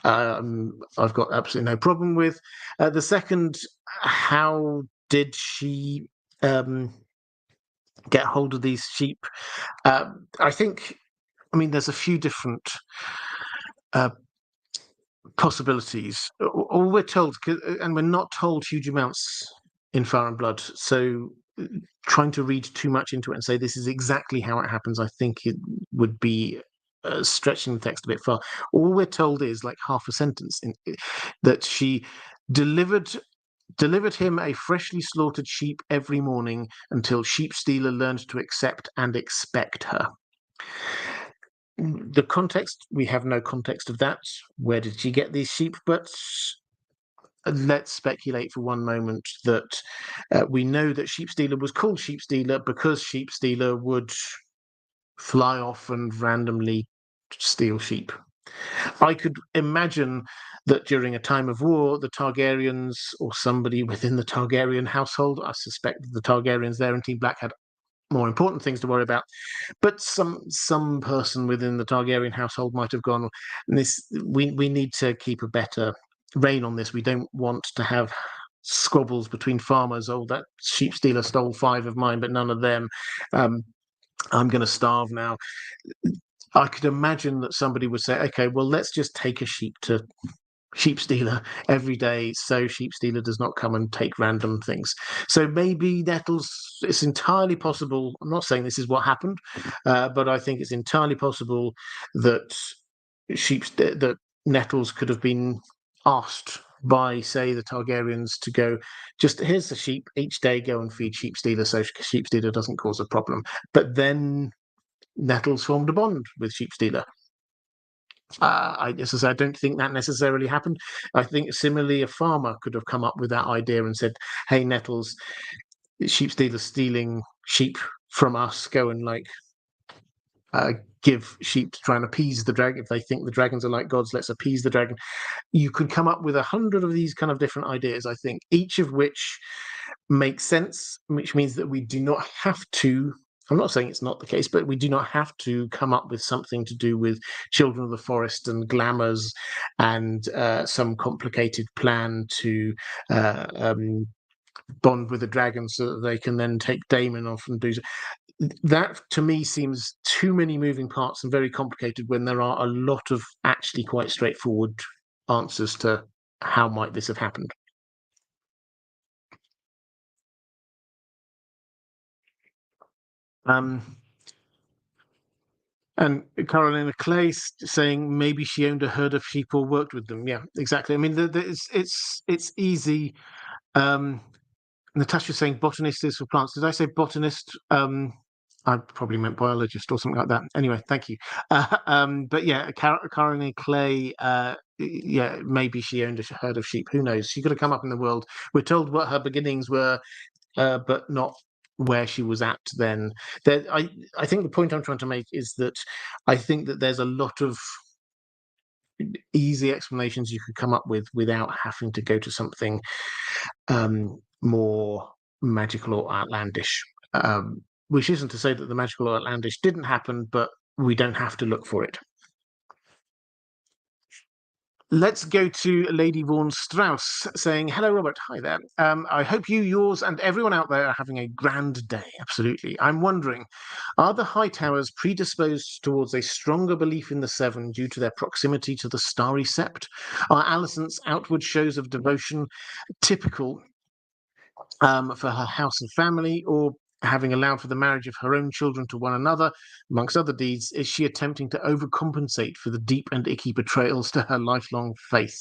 I've got absolutely no problem with. The second, how did she get hold of these sheep? I think, I mean, there's a few different possibilities. All we're told, and we're not told huge amounts in Fire and Blood, so trying to read too much into it and say this is exactly how it happens, I think it would be stretching the text a bit far. All we're told is like half a sentence that she delivered him a freshly slaughtered sheep every morning until Sheepstealer learned to accept and expect her. The context, we have no context of that. Where did she get these sheep? But let's speculate for one moment that we know that Sheepstealer was called Sheepstealer because Sheepstealer would fly off and randomly steal sheep. I could imagine that during a time of war, the Targaryens or somebody within the Targaryen household, I suspect the Targaryens there in Team Black had more important things to worry about, but some person within the Targaryen household might have gone, we need to keep a better rein on this. We don't want to have squabbles between farmers. Oh, that Sheepstealer stole 5 of mine, but none of them. I'm going to starve now. I could imagine that somebody would say, okay, well, let's just take a sheep to sheep stealer every day so sheep stealer does not come and take random things. So maybe Nettles, it's entirely possible, I'm not saying this is what happened, but I think it's entirely possible that that Nettles could have been asked by, say, the Targaryens to go, just here's the sheep, each day go and feed sheep stealer so sheep stealer doesn't cause a problem. But then Nettles formed a bond with sheep stealer. As I say, I don't think that necessarily happened. I think similarly, a farmer could have come up with that idea and said, "Hey, Nettles, sheep stealers stealing sheep from us. Go and give sheep to try and appease the dragon. If they think the dragons are like gods, let's appease the dragon." You could come up with 100 of these kind of different ideas. I think each of which makes sense, which means that we do not have to. I'm not saying it's not the case, but we do not have to come up with something to do with children of the forest and glamours and some complicated plan to bond with the dragon so that they can then take Daemon off and do that. To me seems too many moving parts and very complicated when there are a lot of actually quite straightforward answers to how might this have happened. And Carolina Clay saying maybe she owned a herd of sheep or worked with them. Yeah, exactly. I mean, it's easy. Natasha saying botanist is for plants. Did I say botanist? I probably meant biologist or something like that. Anyway, thank you. But yeah, Carolina Clay. Yeah, maybe she owned a herd of sheep. Who knows? She could have come up in the world. We're told what her beginnings were, but not where she was at then. I think the point I'm trying to make is that I think that there's a lot of easy explanations you could come up with without having to go to something more magical or outlandish. Which isn't to say that the magical or outlandish didn't happen, but we don't have to look for it. Let's go to Lady Vaughan Strauss saying, "Hello, Robert. Hi there. I hope you, yours, and everyone out there are having a grand day. Absolutely. I'm wondering, are the Hightowers predisposed towards a stronger belief in the Seven due to their proximity to the Starry Sept? Are Alicent's outward shows of devotion typical for her house and family, or having allowed for the marriage of her own children to one another, amongst other deeds, is she attempting to overcompensate for the deep and icky betrayals to her lifelong faith?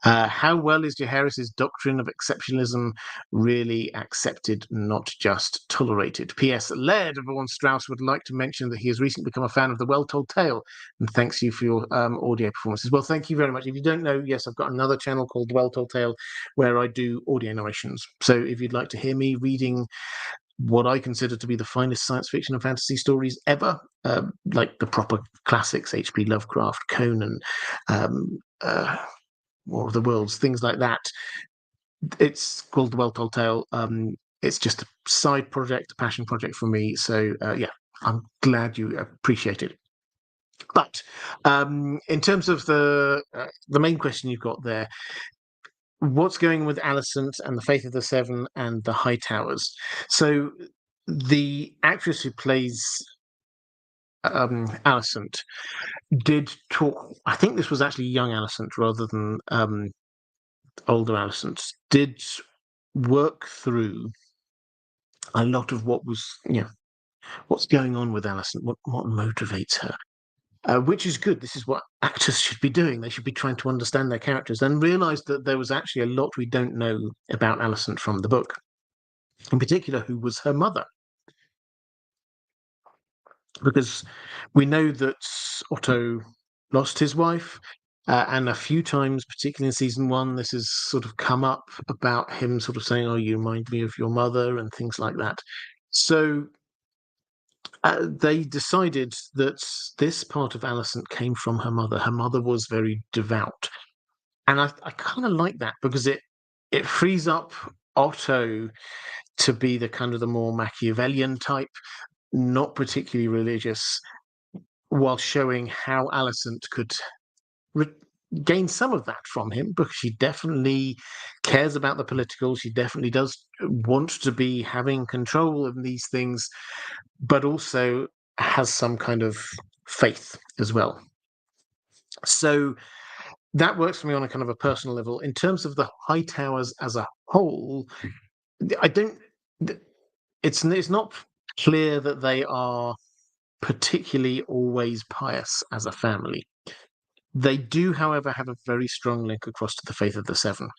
How well is Jaehaerys's doctrine of exceptionalism really accepted, not just tolerated? P.S. Laird Vaughan Strauss would like to mention that he has recently become a fan of The Well Told Tale, and thanks you for your audio performances. Well, thank you very much. If you don't know, yes, I've got another channel called The Well Told Tale where I do audio narrations. So if you'd like to hear me reading what I consider to be the finest science fiction and fantasy stories ever, like the proper classics, H.P. Lovecraft, Conan, War of the Worlds, things like that. It's called The Well Told Tale. It's just a side project, a passion project for me. So yeah, I'm glad you appreciate it. But in terms of the main question you've got there, what's going on with Alicent and the Faith of the Seven and the Hightowers? So the actress who plays Alicent did talk. I think this was actually young Alicent rather than older Alicent. Did work through a lot of what was, what's going on with Alicent, what motivates her. Which is good. This is what actors should be doing. They should be trying to understand their characters and realize that there was actually a lot we don't know about Alicent from the book. In particular, who was her mother. Because we know that Otto lost his wife, and a few times, particularly in season 1, this has sort of come up about him sort of saying, "Oh, you remind me of your mother," and things like that. So they decided that this part of Alicent came from her mother. Her mother was very devout. And I kind of like that because it frees up Otto to be the kind of the more Machiavellian type, not particularly religious, while showing how Alicent could gain some of that from him, because she definitely cares about the political. She definitely does want to be having control of these things, but also has some kind of faith as well. So that works for me on a kind of a personal level. In terms of the Hightowers as a whole, I don't. It's not clear that they are particularly always pious as a family. They do, however, have a very strong link across to the faith of the Seven.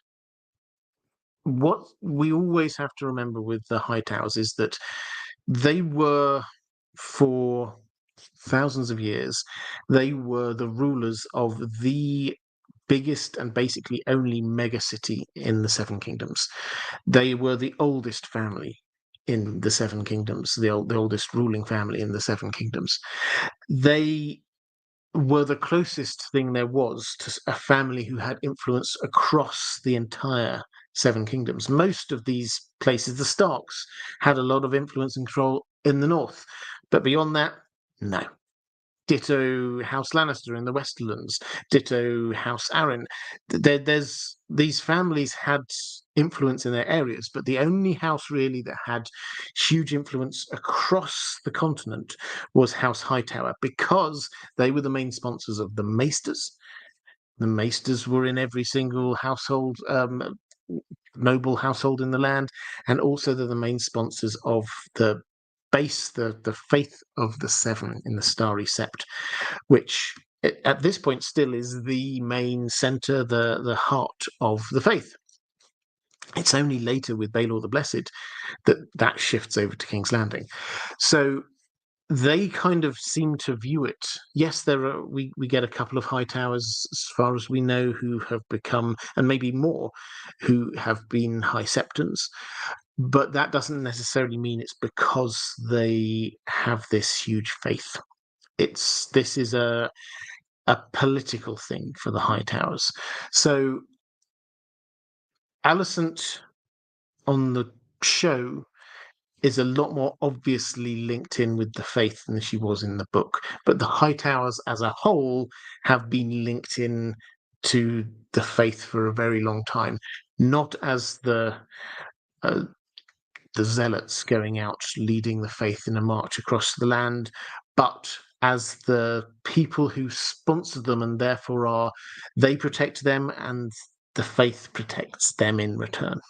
What we always have to remember with the Hightowers is that they were, for thousands of years, they were the rulers of the biggest and basically only megacity in the Seven Kingdoms. They were the oldest family in the Seven Kingdoms, the oldest ruling family in the Seven Kingdoms. They were the closest thing there was to a family who had influence across the entire Seven Kingdoms. Most of these places, the Starks, had a lot of influence and control in the north, but beyond that, no. Ditto House Lannister in the Westerlands, ditto House Arryn. There's these families had influence in their areas, but the only house really that had huge influence across the continent was House Hightower, because they were the main sponsors of the Maesters. The Maesters were in every single household, noble household in the land, and also they're the main sponsors of the base, the faith of the Seven in the Starry Sept, which at this point still is the main center, the heart of the faith. It's only later with Baelor the Blessed that shifts over to King's Landing. So they kind of seem to view it. Yes, we get a couple of Hightowers, as far as we know, who have become, and maybe more, who have been High Septons. But that doesn't necessarily mean it's because they have this huge faith. This is a political thing for the Hightowers. So Alicent on the show is a lot more obviously linked in with the faith than she was in the book. But the Hightowers as a whole have been linked in to the faith for a very long time, not as the zealots going out leading the faith in a march across the land, but as the people who sponsor them, and therefore they protect them and the faith protects them in return.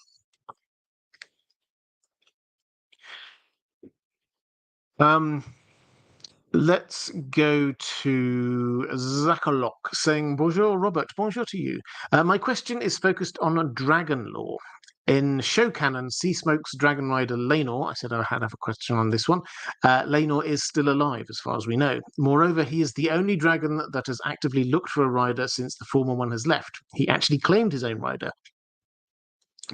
Let's go to Zakalok saying, Bonjour, Robert. Bonjour to you. My question is focused on dragon lore. In show canon, Seasmoke's dragon rider Laenor, I said I had a question on this one, Laenor is still alive as far as we know. Moreover, he is the only dragon that has actively looked for a rider since the former one has left. He actually claimed his own rider.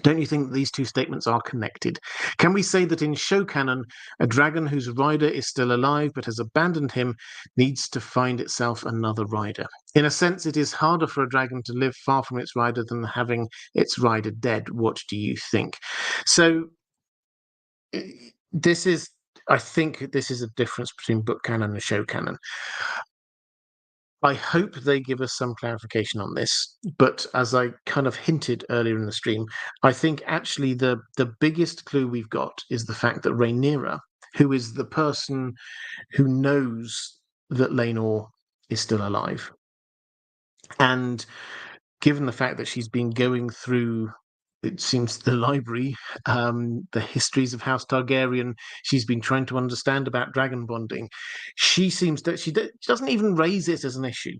Don't you think these two statements are connected? Can we say that in show canon, a dragon whose rider is still alive but has abandoned him needs to find itself another rider? In a sense, it is harder for a dragon to live far from its rider than having its rider dead. What do you think? So, I think this is a difference between book canon and show canon. I hope they give us some clarification on this, but as I kind of hinted earlier in the stream, I think actually the biggest clue we've got is the fact that Rhaenyra, who is the person who knows that Laenor is still alive, and given the fact that she's been going through, it seems, the library, the histories of House Targaryen, she's been trying to understand about dragon bonding. She seems that she doesn't even raise it as an issue.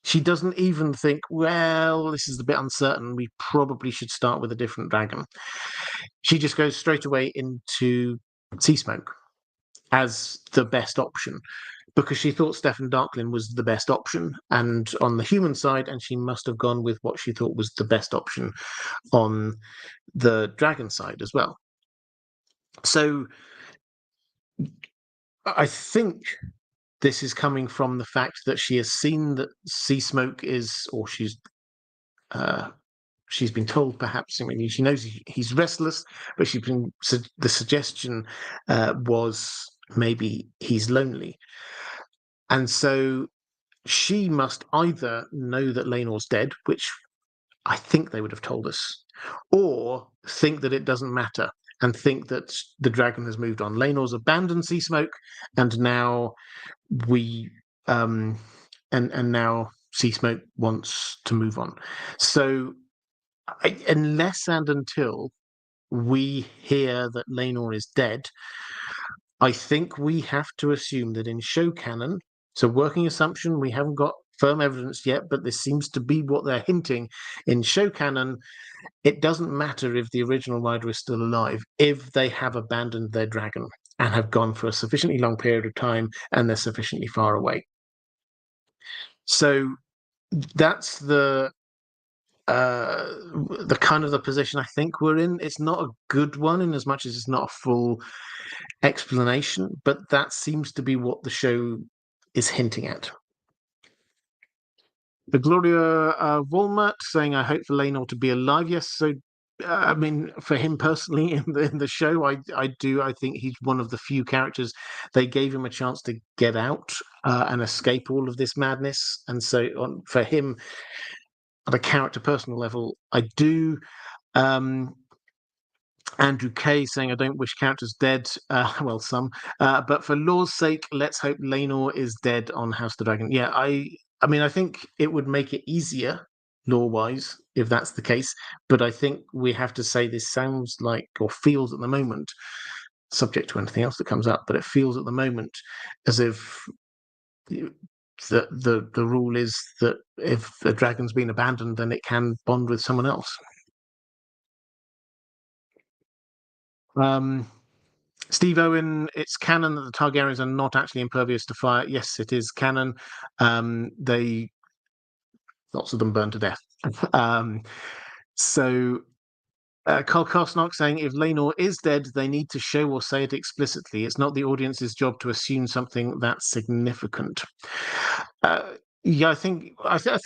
She doesn't even think, well, this is a bit uncertain. We probably should start with a different dragon. She just goes straight away into Seasmoke as the best option, because she thought Steffon Darklyn was the best option and on the human side, and she must have gone with what she thought was the best option on the dragon side as well. So I think this is coming from the fact that she has seen that Seasmoke is, or she's been told, perhaps, I mean, she knows he's restless, but the suggestion was maybe he's lonely. And so she must either know that Laenor's dead, which I think they would have told us, or think that it doesn't matter and think that the dragon has moved on. Laenor's abandoned Seasmoke, and now we and now Seasmoke wants to move on. So unless and until we hear that Laenor is dead, I think we have to assume that in show canon, so working assumption, we haven't got firm evidence yet, but this seems to be what they're hinting. In show canon, it doesn't matter if the original rider is still alive, if they have abandoned their dragon and have gone for a sufficiently long period of time and they're sufficiently far away. So that's the kind of the position I think we're in. It's not a good one in as much as it's not a full explanation, but that seems to be what the show is hinting at. The Gloria Walmart saying, "I hope for Laenor to be alive." Yes, so I mean, for him personally in the show, I do. I think he's one of the few characters they gave him a chance to get out and escape all of this madness, and so for him, at a character personal level, I do. Andrew K saying, "I don't wish characters dead." Well, some, but for law's sake, let's hope Laenor is dead on House of the Dragon. Yeah, I mean, I think it would make it easier lore-wise if that's the case. But I think we have to say this sounds like, or feels at the moment, subject to anything else that comes up, but it feels at the moment as if the rule is that if the dragon's been abandoned, then it can bond with someone else. Steve Owen, it's canon that the Targaryens are not actually impervious to fire. Yes, it is canon. They lots of them burn to death. So Carl Kosnock saying, "If Laenor is dead, they need to show or say it explicitly. It's not the audience's job to assume something that's significant." Yeah, I think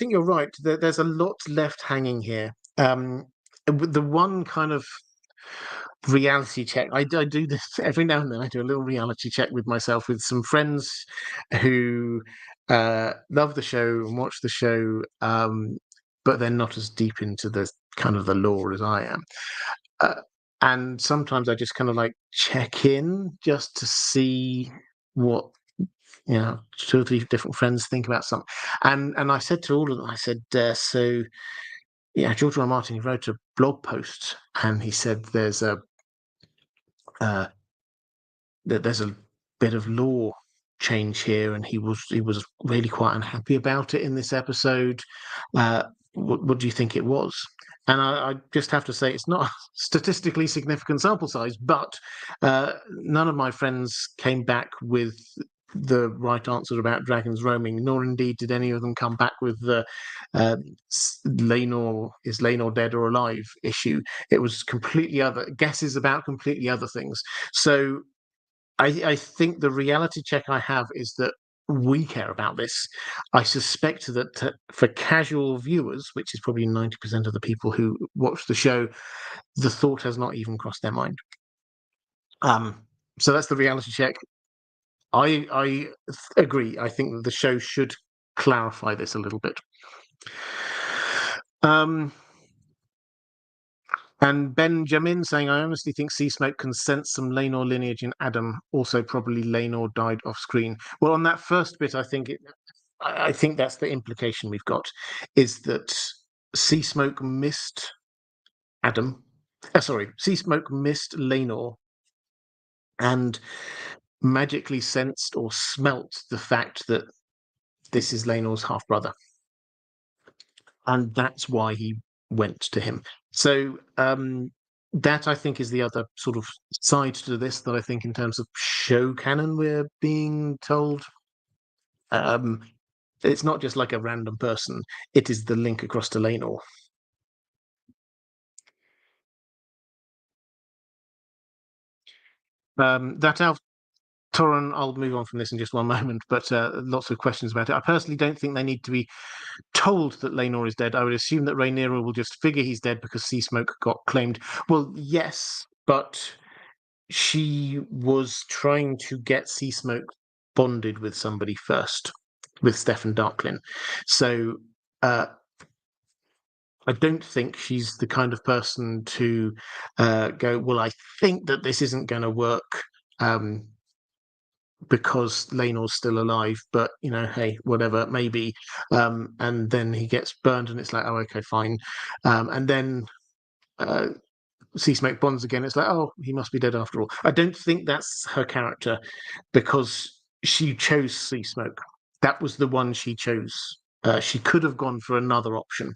you're right. There's a lot left hanging here. The one kind of reality check. I do this every now and then. I do a little reality check with myself with some friends who love the show and watch the show, but they're not as deep into the kind of the lore as I am. And sometimes I just kind of like check in just to see what two or three different friends think about something. And I said to all of them, I said, so yeah, George R. R. Martin, he wrote a blog post and he said there's a bit of lore change here, and he was really quite unhappy about it in this episode. What do you think it was? And I just have to say it's not a statistically significant sample size, but none of my friends came back with the right answer about dragons roaming, nor indeed did any of them come back with the Laenor, is Laenor dead or alive issue. It was completely other guesses about completely other things. So I think the reality check I have is that we care about this. I suspect that for casual viewers, which is probably 90% of the people who watch the show, the thought has not even crossed their mind. So that's the reality check. I agree. I think that the show should clarify this a little bit. And Benjamin saying, "I honestly think Seasmoke can sense some Laenor lineage in Adam. Also, probably Laenor died off screen." Well, on that first bit, I think that's the implication we've got, is that Seasmoke missed Adam. Seasmoke missed Laenor and magically sensed or smelt the fact that this is Laenor's half brother, and that's why he went to him. So that I think is the other sort of side to this that I think in terms of show canon we're being told. It's not just like a random person, it is the link across to Laenor. That Alf Torren, I'll move on from this in just one moment, but lots of questions about it. I personally don't think they need to be told that Laenor is dead. I would assume that Rhaenyra will just figure he's dead because Seasmoke got claimed. Well, yes, but she was trying to get Seasmoke bonded with somebody first, with Stefan Darklyn. So I don't think she's the kind of person to go, well, I think that this isn't going to work. because Laenor's still alive, but hey, whatever, maybe. And then he gets burned, and it's like, oh, okay, fine. And then Sea Smoke bonds again. It's like, oh, he must be dead after all. I don't think that's her character because she chose Sea Smoke. That was the one she chose. She could have gone for another option.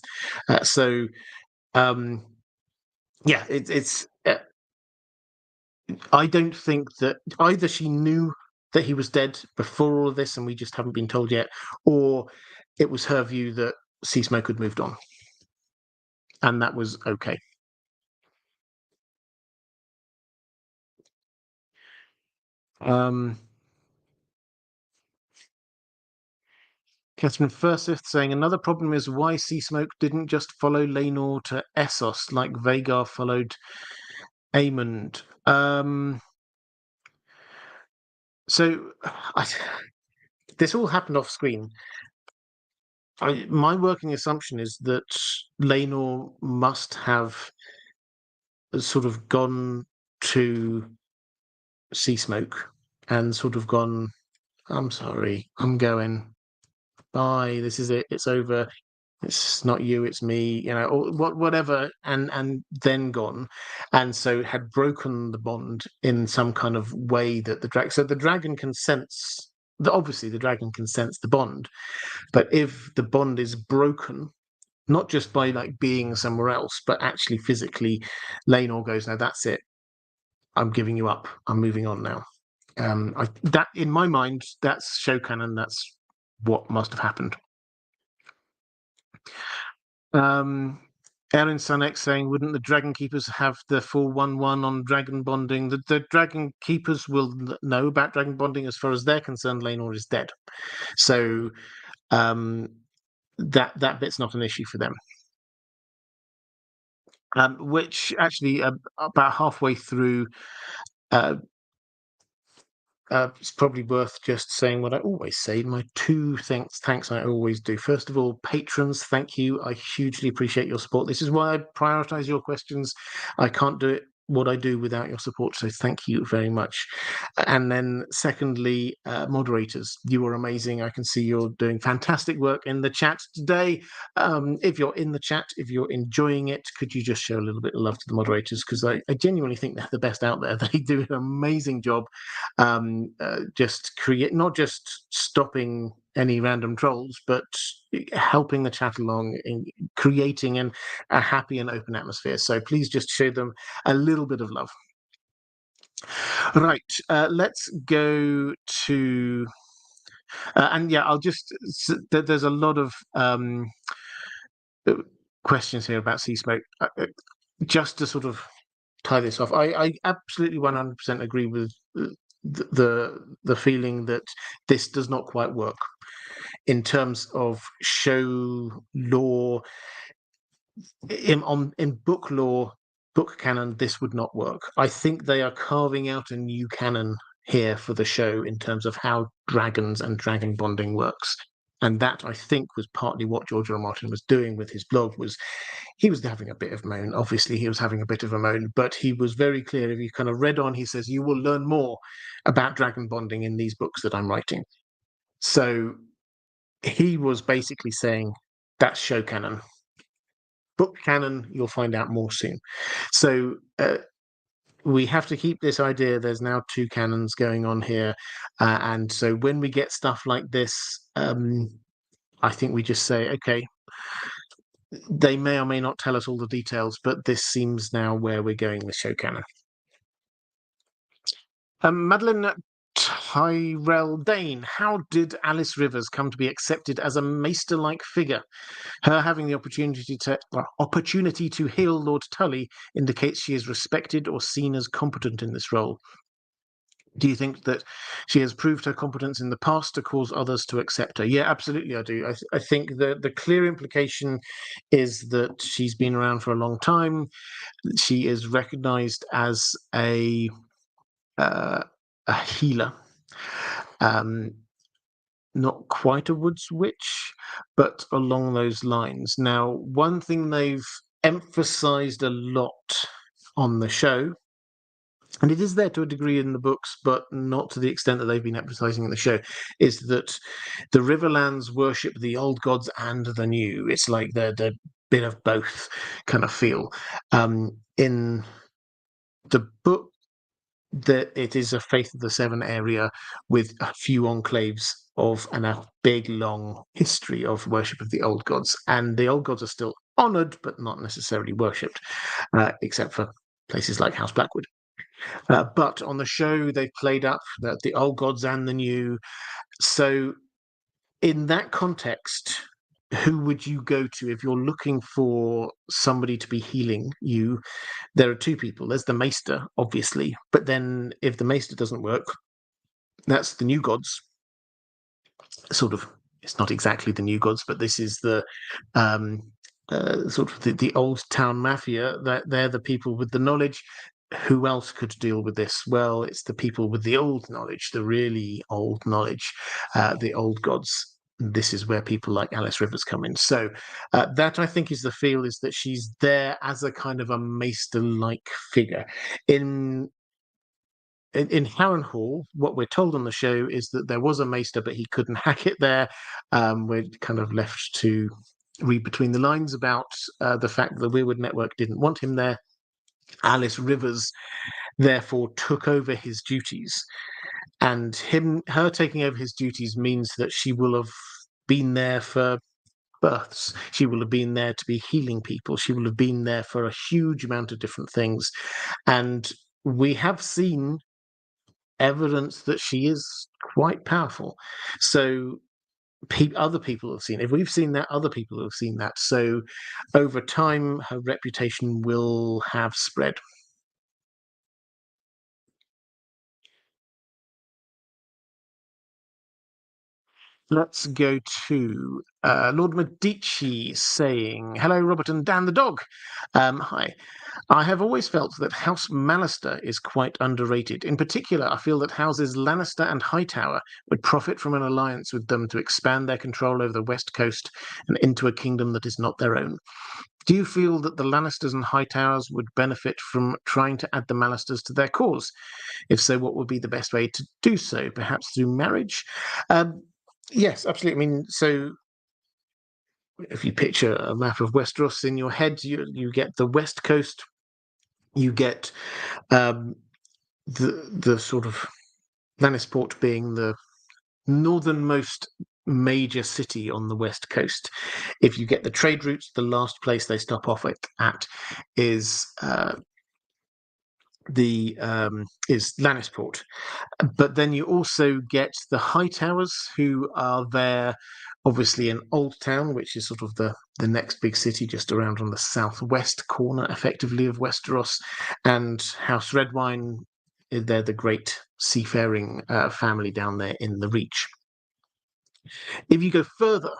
So, yeah, it's. I don't think that either she knew that he was dead before all of this and we just haven't been told yet, or it was her view that Sea Smoke had moved on. And that was okay. Catherine Fursith saying another problem is why Sea Smoke didn't just follow Laenor to Essos like Vhagar followed Aemond. So this all happened off screen. My working assumption is that Laenor must have sort of gone to Sea Smoke and sort of gone, I'm sorry, I'm going. Bye. This is it. It's over. It's not you, it's me, or whatever, and then gone, and so had broken the bond in some kind of way that so the dragon can sense. Obviously, the dragon can sense the bond, but if the bond is broken, not just by like being somewhere else, but actually physically, Laenor goes, "No, that's it. I'm giving you up. I'm moving on now." That in my mind, that's show canon. That's what must have happened. Erin Sunex saying, wouldn't the Dragon Keepers have the full 1-1 on dragon bonding? The Dragon Keepers will know about dragon bonding as far as they're concerned. Laenor is dead, so that bit's not an issue for them. Which actually, about halfway through, it's probably worth just saying what I always say. My two thanks I always do. First of all, patrons, thank you. I hugely appreciate your support. This is why I prioritize your questions. I can't do it what I do without your support, so thank you very much. And then secondly, moderators, you are amazing. I can see you're doing fantastic work in the chat today. If you're in the chat, if you're enjoying it, could you just show a little bit of love to the moderators, because I genuinely think they're the best out there. They do an amazing job, just not just stopping any random trolls, but helping the chat along in creating a happy and open atmosphere. So please just show them a little bit of love. Right, let's go to and yeah, I'll just there's a lot of questions here about Sea Smoke. Just to sort of tie this off, I absolutely 100% agree with the feeling that this does not quite work in terms of show lore. In book lore, book canon, this would not work. I think they are carving out a new canon here for the show in terms of how dragons and dragon bonding works. And that, I think, was partly what George R. R. Martin was doing with his blog. Was he was having a bit of moan. Obviously, he was having a bit of a moan, but he was very clear. If you kind of read on, he says, you will learn more about dragon bonding in these books that I'm writing. So he was basically saying that's show canon. Book canon, you'll find out more soon. So we have to keep this idea. There's now two canons going on here. And so when we get stuff like this, I think we just say, okay, they may or may not tell us all the details, but this seems now where we're going with show canon. Madeline Tyrell-Dayne, how did Alice Rivers come to be accepted as a maester-like figure? Her having the opportunity to heal Lord Tully indicates she is respected or seen as competent in this role. Do you think that she has proved her competence in the past to cause others to accept her? Yeah, absolutely, I do. I think the clear implication is that she's been around for a long time. She is recognized as a healer. Not quite a woods witch, but along those lines. Now, one thing they've emphasized a lot on the show and it is there to a degree in the books, but not to the extent that they've been emphasizing in the show, is that the Riverlands worship the old gods and the new. It's like the bit of both kind of feel. In the book, that it is a Faith of the Seven area with a few enclaves of and a big long history of worship of the old gods, and the old gods are still honored but not necessarily worshipped, except for places like House Blackwood. But on the show they've played up the old gods and the new. So in that context, who would you go to if you're looking for somebody to be healing you? There are two people. There's the Maester, obviously, but then if the Maester doesn't work, that's the new gods. Sort of, it's not exactly the new gods, but this is the sort of the old town mafia. That they're the people with the knowledge. Who else could deal with this? Well, it's the people with the old knowledge, the really old knowledge, the old gods. This is where people like Alice Rivers come in. So that, I think, is the feel, is that she's there as a kind of a Maester-like figure. In Harrenhal, what we're told on the show is that there was a Maester, but he couldn't hack it there. We're kind of left to read between the lines about the fact that the Weirwood Network didn't want him there. Alice Rivers therefore took over his duties, and her taking over his duties means that she will have been there for births. She will have been there to be healing people. She will have been there for a huge amount of different things, and we have seen evidence that she is quite powerful. So other people have seen, if we've seen that, other people have seen that. So over time her reputation will have spread. Let's go to Lord Medici saying, "Hello, Robert and Dan the dog. Hi. I have always felt that House Mallister is quite underrated. In particular, I feel that Houses Lannister and Hightower would profit from an alliance with them to expand their control over the West Coast and into a kingdom that is not their own. Do you feel that the Lannisters and Hightowers would benefit from trying to add the Mallisters to their cause? If so, what would be the best way to do so? Perhaps through marriage?" Yes, absolutely. I mean, so if you picture a map of Westeros in your head, you get the West Coast, you get um, the sort of Lannisport being the northernmost major city on the West Coast. If you get the trade routes, the last place they stop off at is is Lannisport. But then you also get the Hightowers, who are there, obviously in Old Town, which is sort of the next big city, just around on the southwest corner, effectively, of Westeros, and House Redwine. They're the great seafaring family down there in the Reach. If you go further,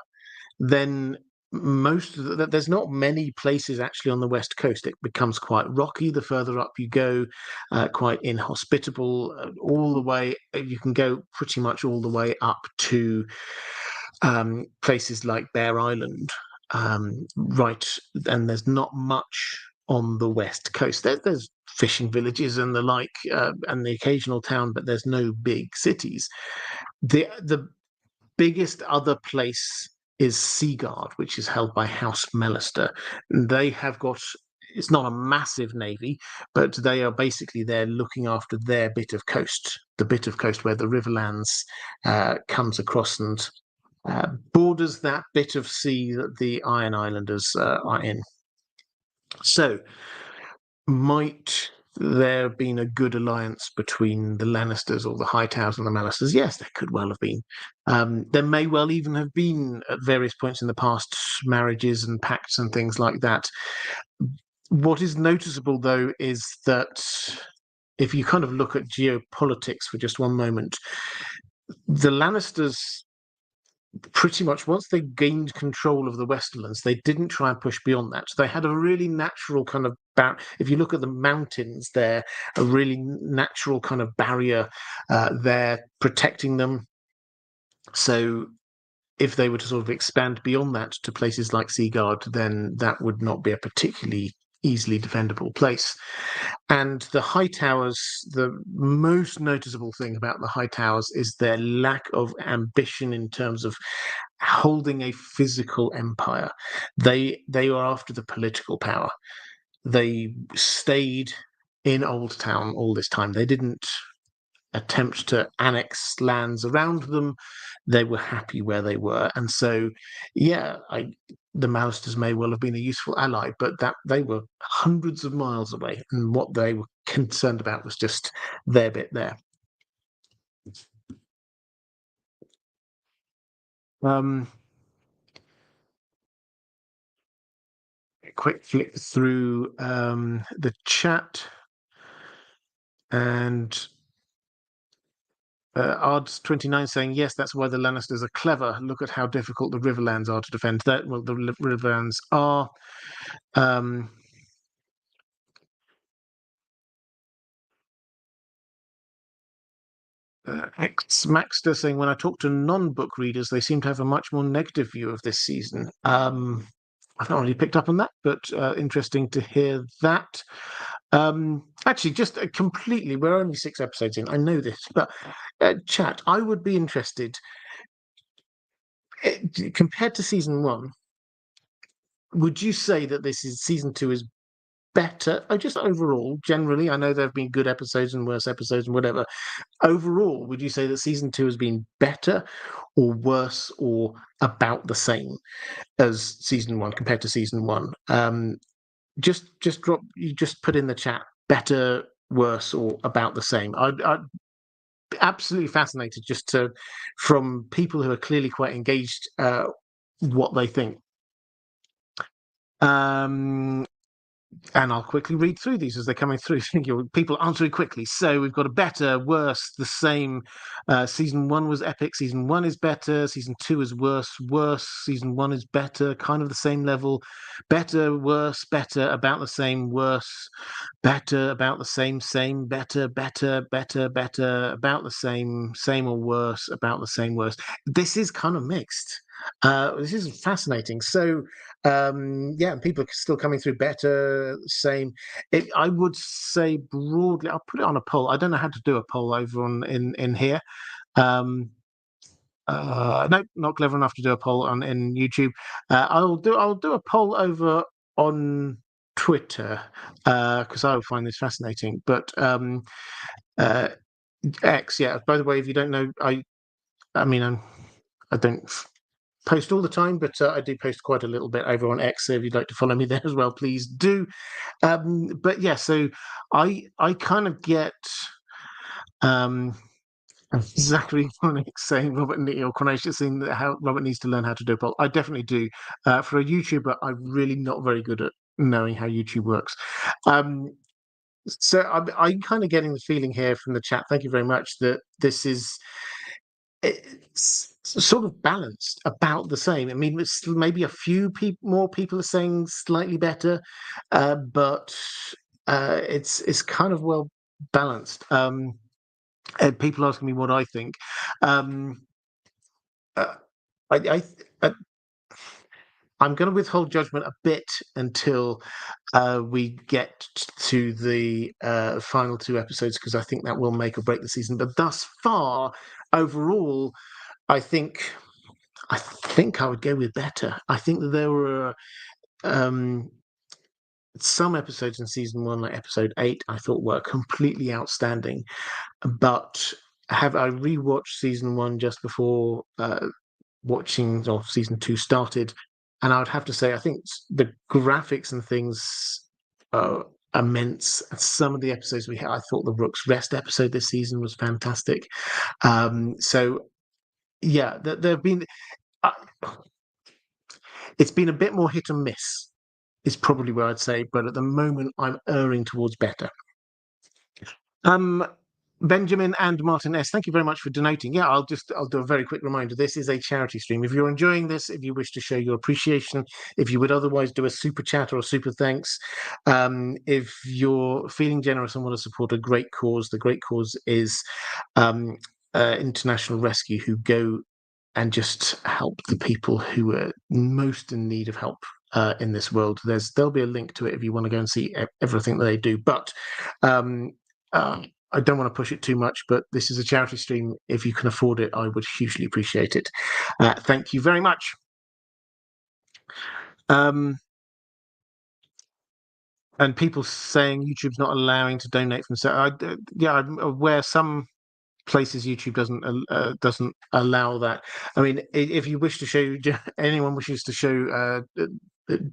then there's not many places actually on the west coast. It becomes quite rocky the further up you go, quite inhospitable. All the way, you can go pretty much all the way up to places like Bear Island, right? And there's not much on the west coast. There's fishing villages and the like, and the occasional town, but there's no big cities. The biggest other place is Seaguard, which is held by House Mellister. They have got, it's not a massive navy, but they are basically there looking after their bit of coast, the bit of coast where the Riverlands comes across and borders that bit of sea that the Iron Islanders are in. So, might there have been a good alliance between the Lannisters or the Hightowers and the Mallisters? Yes, there could well have been. There may well even have been, at various points in the past, marriages and pacts and things like that. What is noticeable, though, is that if you kind of look at geopolitics for just one moment, the Lannisters pretty much, once they gained control of the Westerlands, they didn't try and push beyond that. They had a really natural kind of if you look at the mountains there, a really natural kind of barrier there protecting them. So if they were to sort of expand beyond that to places like Seaguard, then that would not be a particularly easily defendable place. And the high towers, the most noticeable thing about the high towers is their lack of ambition in terms of holding a physical empire. They are after the political power. They stayed in Old Town all this time. They didn't attempt to annex lands around them. They were happy where they were. And so, yeah, the Malisters may well have been a useful ally, but that they were hundreds of miles away, and what they were concerned about was just their bit there. Quick flick through the chat, and Ards29 saying, yes, that's why the Lannisters are clever. Look at how difficult the Riverlands are to defend. That, well, the Riverlands are. Maxter saying, when I talk to non-book readers, they seem to have a much more negative view of this season. I've not really picked up on that, but interesting to hear that. Actually, just completely, we're only 6 episodes in. I know this, but chat, I would be interested. Compared to season 1, would you say that this is season 2 is better? Oh, just overall, generally, I know there have been good episodes and worse episodes and whatever. Overall, would you say that season 2 has been better or worse or about the same as season 1 compared to season 1? Just put in the chat better, worse, or about the same. I'd be absolutely fascinated from people who are clearly quite engaged, what they think. And I'll quickly read through these as they're coming through. People answering quickly. So we've got a better, worse, the same. Season 1 was epic. Season 1 is better. Season 2 is worse. Worse. Season 1 is better. Kind of the same level. Better, worse, better, about the same, worse, better, about the same, better, better, better, better, about the same or worse, about the same, worse. This is kind of mixed. This is fascinating. So, yeah, people are still coming through better, same. I would say broadly, I'll put it on a poll. I don't know how to do a poll over in here. No, not clever enough to do a poll in YouTube. I'll do a poll over on Twitter because I would find this fascinating. But X, yeah. By the way, if you don't know, I don't post all the time, but I do post quite a little bit over on X. So if you'd like to follow me there as well, please do. But yeah, so I kind of get Zachary saying Robert or Cornelius saying that how Robert needs to learn how to do a poll. I definitely do. For a YouTuber, I'm really not very good at knowing how YouTube works. So I'm kind of getting the feeling here from the chat. Thank you very much. That this is. It's sort of balanced, about the same. I mean, it's maybe a few more people are saying slightly better, but it's kind of well balanced. People asking me what I think. I, I'm going to withhold judgment a bit until we get to the final 2 episodes, because I think that will make or break the season. But thus far, overall, I think I would go with better. I think that there were some episodes in season 1, like episode 8, I thought were completely outstanding. But I rewatched season 1 just before watching or season 2 started, and I would have to say I think the graphics and things are immense. Some of the episodes we had, I thought the Rook's Rest episode this season was fantastic. So yeah, there have been. It's been a bit more hit and miss, is probably where I'd say, but at the moment I'm erring towards better. Benjamin and Martin S, thank you very much for donating. Yeah, I'll do a very quick reminder. This is a charity stream. If you're enjoying this, if you wish to show your appreciation, if you would otherwise do a super chat or a super thanks, if you're feeling generous and want to support a great cause, the great cause is international rescue, who go and just help the people who are most in need of help. in this world. There'll be a link to it if you want to go and see everything that they do. But I don't want to push it too much, but this is a charity stream. If you can afford it, I would hugely appreciate it. Thank you very much. And people saying YouTube's not allowing to donate from. I'm aware some places YouTube doesn't allow that. I mean, if you wish to show anyone wishes to show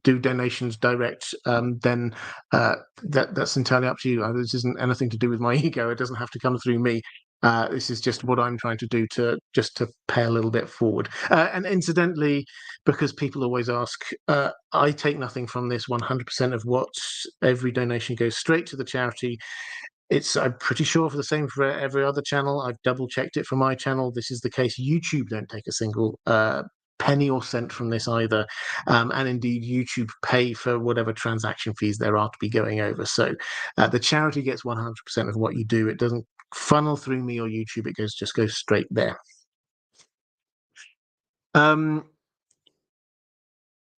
do donations direct, then that's entirely up to you. This isn't anything to do with my ego. It doesn't have to come through me. This is just what I'm trying to do to pay a little bit forward. And incidentally, because people always ask, I take nothing from this. 100% of what every donation goes straight to the charity. I'm pretty sure for the same for every other channel. I've double checked it for my channel. This is the case. YouTube don't take a single penny or cent from this either. And indeed, YouTube pay for whatever transaction fees there are to be going over. So the charity gets 100% of what you do. It doesn't funnel through me or YouTube. It just goes straight there.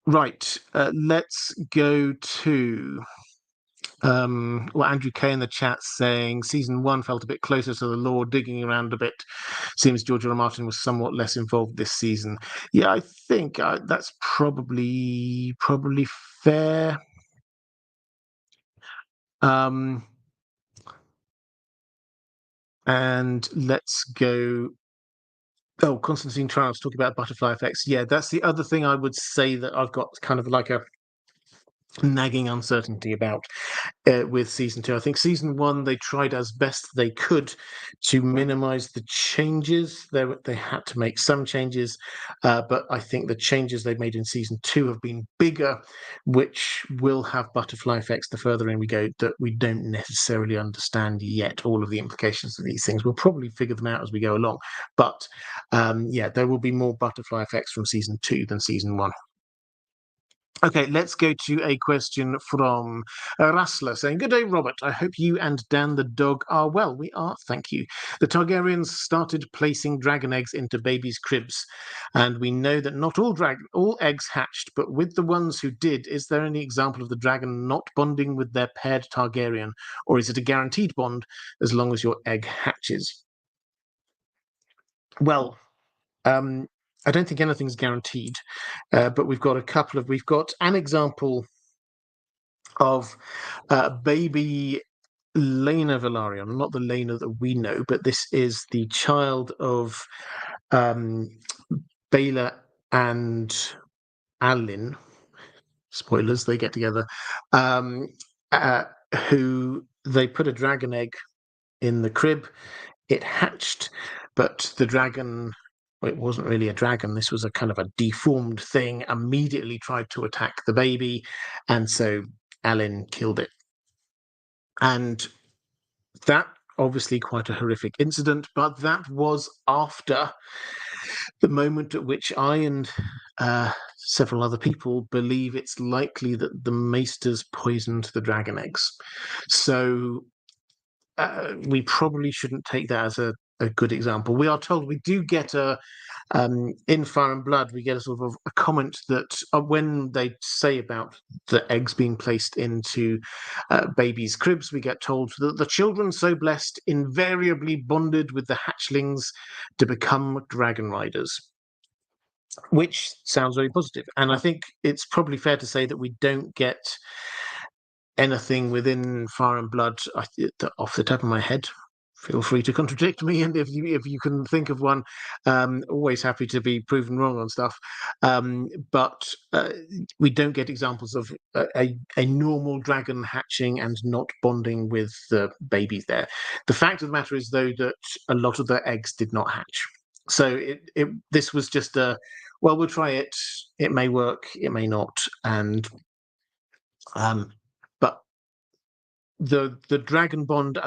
Right. Let's go to... Andrew K in the chat saying season 1 felt a bit closer to the lore, digging around a bit. Seems George R. R. Martin was somewhat less involved this season. Yeah, I think that's probably fair. And let's go. Oh, Constantine Trials talking about butterfly effects. Yeah, that's the other thing I would say that I've got kind of like a nagging uncertainty about with season 2. I think season 1 they tried as best they could to minimize the changes. They had to make some changes, but I think the changes they've made in season 2 have been bigger, which will have butterfly effects the further in we go that we don't necessarily understand yet. All of the implications of these things, we'll probably figure them out as we go along, but there will be more butterfly effects from season 2 than season 1. Okay, let's go to a question from Rassler saying, "Good day, Robert. I hope you and Dan the dog are well." We are, thank you. The Targaryens started placing dragon eggs into babies' cribs, and we know that not all eggs hatched, but with the ones who did, is there any example of the dragon not bonding with their paired Targaryen, or is it a guaranteed bond as long as your egg hatches? Well, I don't think anything's guaranteed, but we've got an example of baby Laena Velaryon, not the Laena that we know, but this is the child of Baela and Alyn. Spoilers, they get together. Who they put a dragon egg in the crib. It hatched, but the dragon... it wasn't really a dragon. This was a kind of a deformed thing, immediately tried to attack the baby. And so Alyn killed it. And that obviously quite a horrific incident, but that was after the moment at which I and several other people believe it's likely that the maesters poisoned the dragon eggs. So we probably shouldn't take that as a good example. We are told we do get in Fire and Blood, we get a sort of a comment that when they say about the eggs being placed into babies' cribs, we get told that the children so blessed invariably bonded with the hatchlings to become dragon riders, which sounds very positive. And I think it's probably fair to say that we don't get anything within Fire and Blood off the top of my head. Feel free to contradict me, and if you can think of one, always happy to be proven wrong on stuff. But we don't get examples of a normal dragon hatching and not bonding with the babies there. The fact of the matter is, though, that a lot of the eggs did not hatch. So this was just we'll try it. It may work, it may not, and but the dragon bond,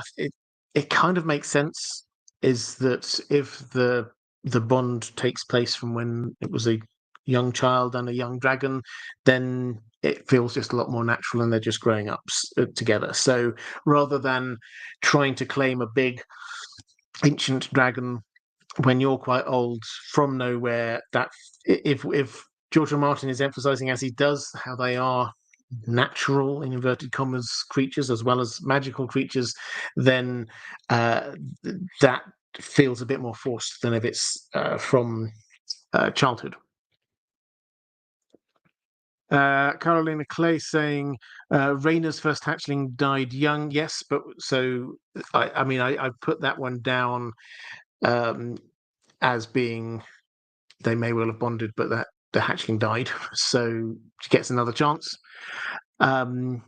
it kind of makes sense, is that if the bond takes place from when it was a young child and a young dragon, then it feels just a lot more natural and they're just growing up together. So rather than trying to claim a big ancient dragon when you're quite old from nowhere, that if George R. Martin is emphasizing, as he does, how they are natural, in inverted commas, creatures as well as magical creatures, then that feels a bit more forced than if it's from childhood. Carolina Clay saying Rayna's first hatchling died young. Yes, but so I put that one down as being they may well have bonded, but that the hatchling died, so she gets another chance. And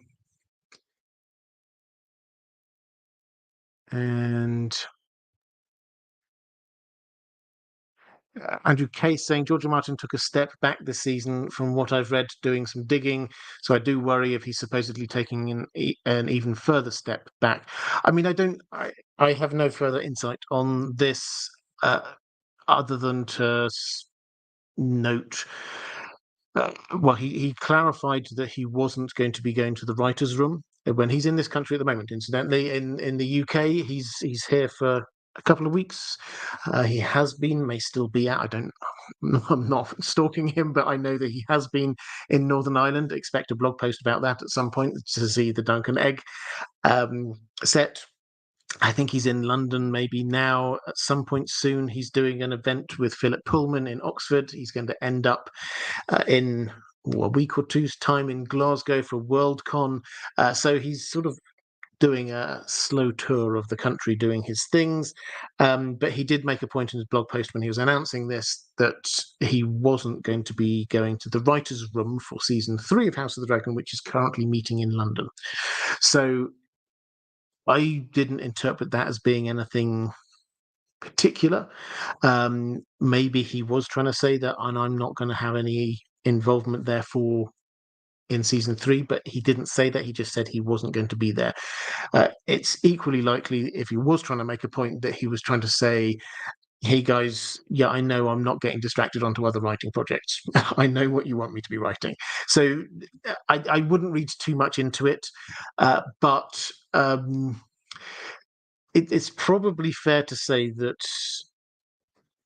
Andrew Case saying George R. Martin took a step back this season from what I've read, doing some digging. So I do worry if he's supposedly taking an even further step back. I mean, I have no further insight on this other than to note. Well, he clarified that he wasn't going to be going to the writers' room when he's in this country at the moment. Incidentally, in the UK, he's here for a couple of weeks. He has been, may still be out. I'm not stalking him, but I know that he has been in Northern Ireland. Expect a blog post about that at some point to see the Dunk and Egg set. I think he's in London maybe now at some point soon. He's doing an event with Philip Pullman in Oxford. He's going to end up in a week or two's time in Glasgow for Worldcon. So he's sort of doing a slow tour of the country doing his things. But he did make a point in his blog post when he was announcing this that he wasn't going to be going to the writer's room for season 3 of House of the Dragon, which is currently meeting in London. So I didn't interpret that as being anything particular. Maybe he was trying to say that, and I'm not going to have any involvement, therefore, in season 3, but he didn't say that. He just said he wasn't going to be there. It's equally likely, if he was trying to make a point, that he was trying to say, hey guys, yeah, I know I'm not getting distracted onto other writing projects. I know what you want me to be writing. So I wouldn't read too much into it, but it's probably fair to say that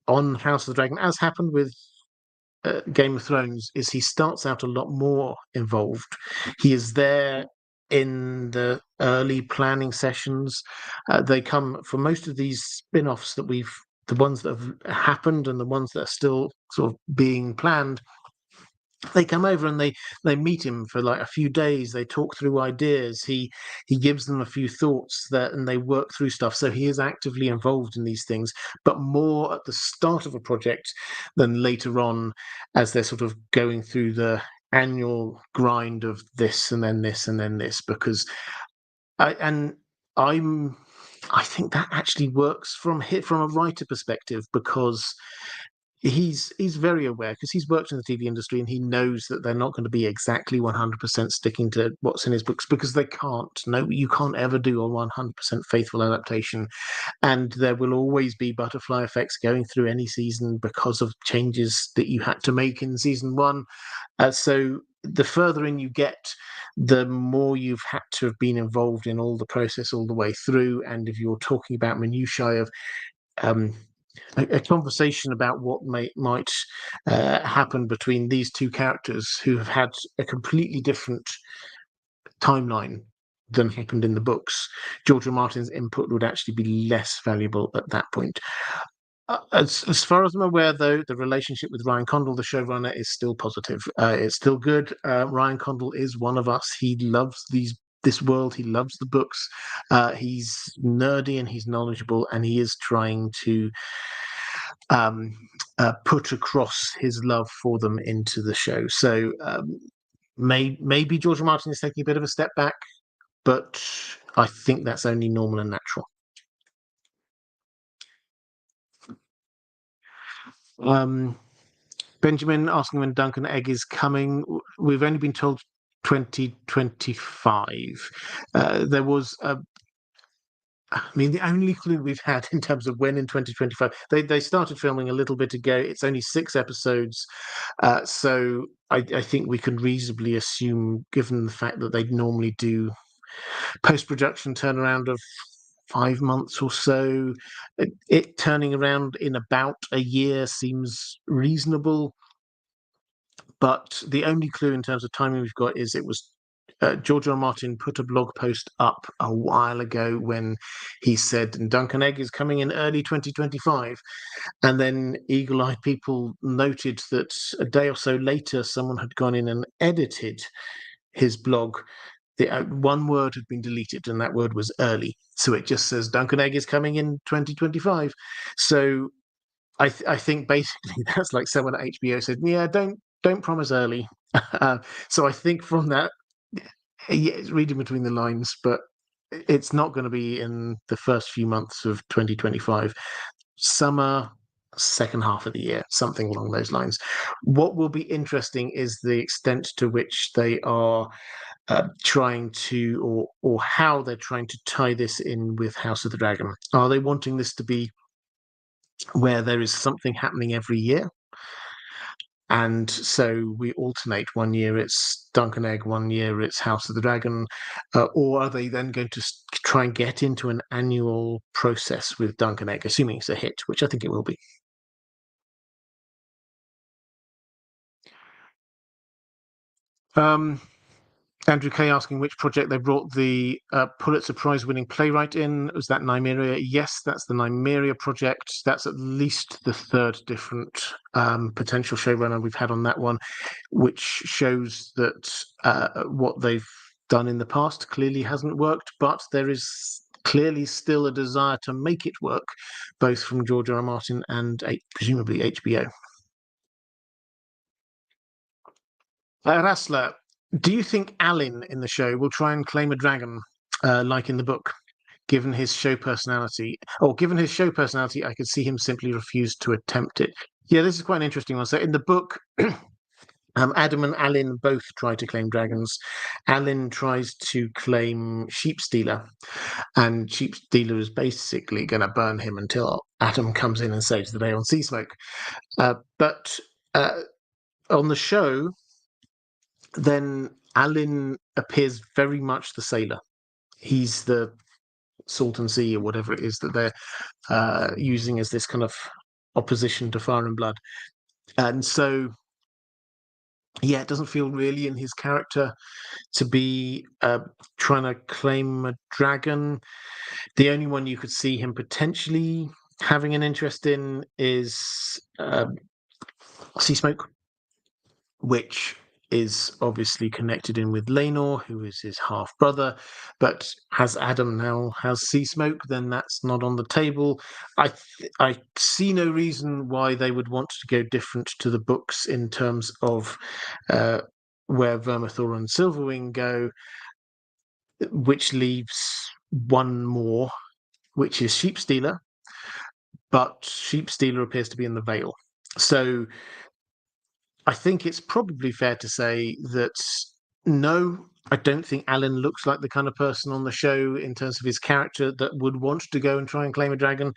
on House of the Dragon, as happened with Game of Thrones, is he starts out a lot more involved. He is there in the early planning sessions. They come for most of these spin-offs that the ones that have happened and the ones that are still sort of being planned. They come over and they meet him for like a few days. They talk through ideas. He gives them a few thoughts and they work through stuff. So he is actively involved in these things, but more at the start of a project than later on, as they're sort of going through the annual grind of this and then this and then this. Because I think that actually works from a writer perspective, because he's very aware, because he's worked in the TV industry and he knows that they're not going to be exactly 100% sticking to what's in his books, because they can't. No, you can't ever do a 100% faithful adaptation, and there will always be butterfly effects going through any season because of changes that you had to make in season 1. So the further in you get, the more you've had to have been involved in all the process all the way through. And if you're talking about minutiae of a conversation about what might happen between these two characters who have had a completely different timeline than happened in the books, George R. Martin's input would actually be less valuable at that point. As far as I'm aware, though, the relationship with Ryan Condal, the showrunner, is still positive. It's still good. Ryan Condal is one of us. He loves this world. He loves the books. He's nerdy and he's knowledgeable, and he is trying to put across his love for them into the show. So maybe George R. Martin is taking a bit of a step back, but I think that's only normal and natural. Benjamin asking when Duncan Egg is coming. We've only been told 2025. There was the only clue we've had in terms of when in 2025. They started filming a little bit ago. It's only 6 episodes. So I think we can reasonably assume, given the fact that they normally do post-production turnaround of 5 months or so, it turning around in about a year seems reasonable. But the only clue in terms of timing we've got is it was George R. R. Martin put a blog post up a while ago when he said Duncan Egg is coming in early 2025. And then eagle-eyed people noted that a day or so later, someone had gone in and edited his blog. The one word had been deleted, and that word was early. So it just says Duncan Egg is coming in 2025. So I think basically that's like someone at HBO said, yeah, don't promise early. So I think from that, yeah, it's reading between the lines, but it's not going to be in the first few months of 2025. Summer, second half of the year, something along those lines. What will be interesting is the extent to which they are trying to, or how they're trying to tie this in with House of the Dragon. Are they wanting this to be where there is something happening every year? And so we alternate. One year it's Duncan Egg, one year it's House of the Dragon, or are they then going to try and get into an annual process with Duncan Egg, assuming it's a hit, which I think it will be. Andrew Kay asking which project they brought the Pulitzer Prize winning playwright in. Was that Nymeria? Yes, that's the Nymeria project. That's at least the third different potential showrunner we've had on that one, which shows that what they've done in the past clearly hasn't worked, but there is clearly still a desire to make it work, both from George R. R. Martin and presumably HBO. Rassler, do you think Alin in the show will try and claim a dragon, like in the book? Given his show personality, I could see him simply refuse to attempt it. Yeah, this is quite an interesting one. So in the book, Adam and Alin both try to claim dragons. Alin tries to claim Sheep Stealer, and Sheep Stealer is basically going to burn him until Adam comes in and saves the day on Sea Smoke. But on the show, then Alin appears very much the sailor. He's the Salton Sea or whatever it is that they're using as this kind of opposition to Fire and Blood. And so, yeah, it doesn't feel really in his character to be trying to claim a dragon. The only one you could see him potentially having an interest in is Sea Smoke, which is obviously connected in with Laenor, who is his half brother. But as Adam now has Sea Smoke, then that's not on the table. I see no reason why they would want to go different to the books in terms of where Vermithor and Silverwing go, which leaves one more, which is Sheep Stealer. But Sheep Stealer appears to be in the Vale. So I think it's probably fair to say that no, I don't think Alin looks like the kind of person on the show in terms of his character that would want to go and try and claim a dragon.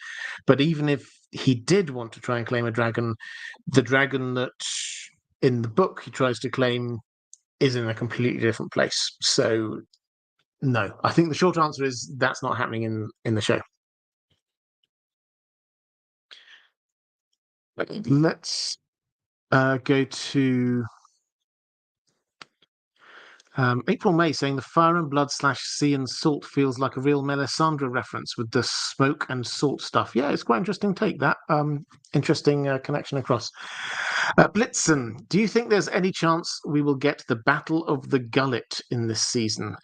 But even if he did want to try and claim a dragon, the dragon that in the book he tries to claim is in a completely different place. So no, I think the short answer is that's not happening in the show. Let's go to April May saying the Fire and Blood / Sea and Salt feels like a real Melisandre reference with the smoke and salt stuff. Yeah, it's quite interesting take that. Interesting connection across. Blitzen, do you think there's any chance we will get the Battle of the Gullet in this season?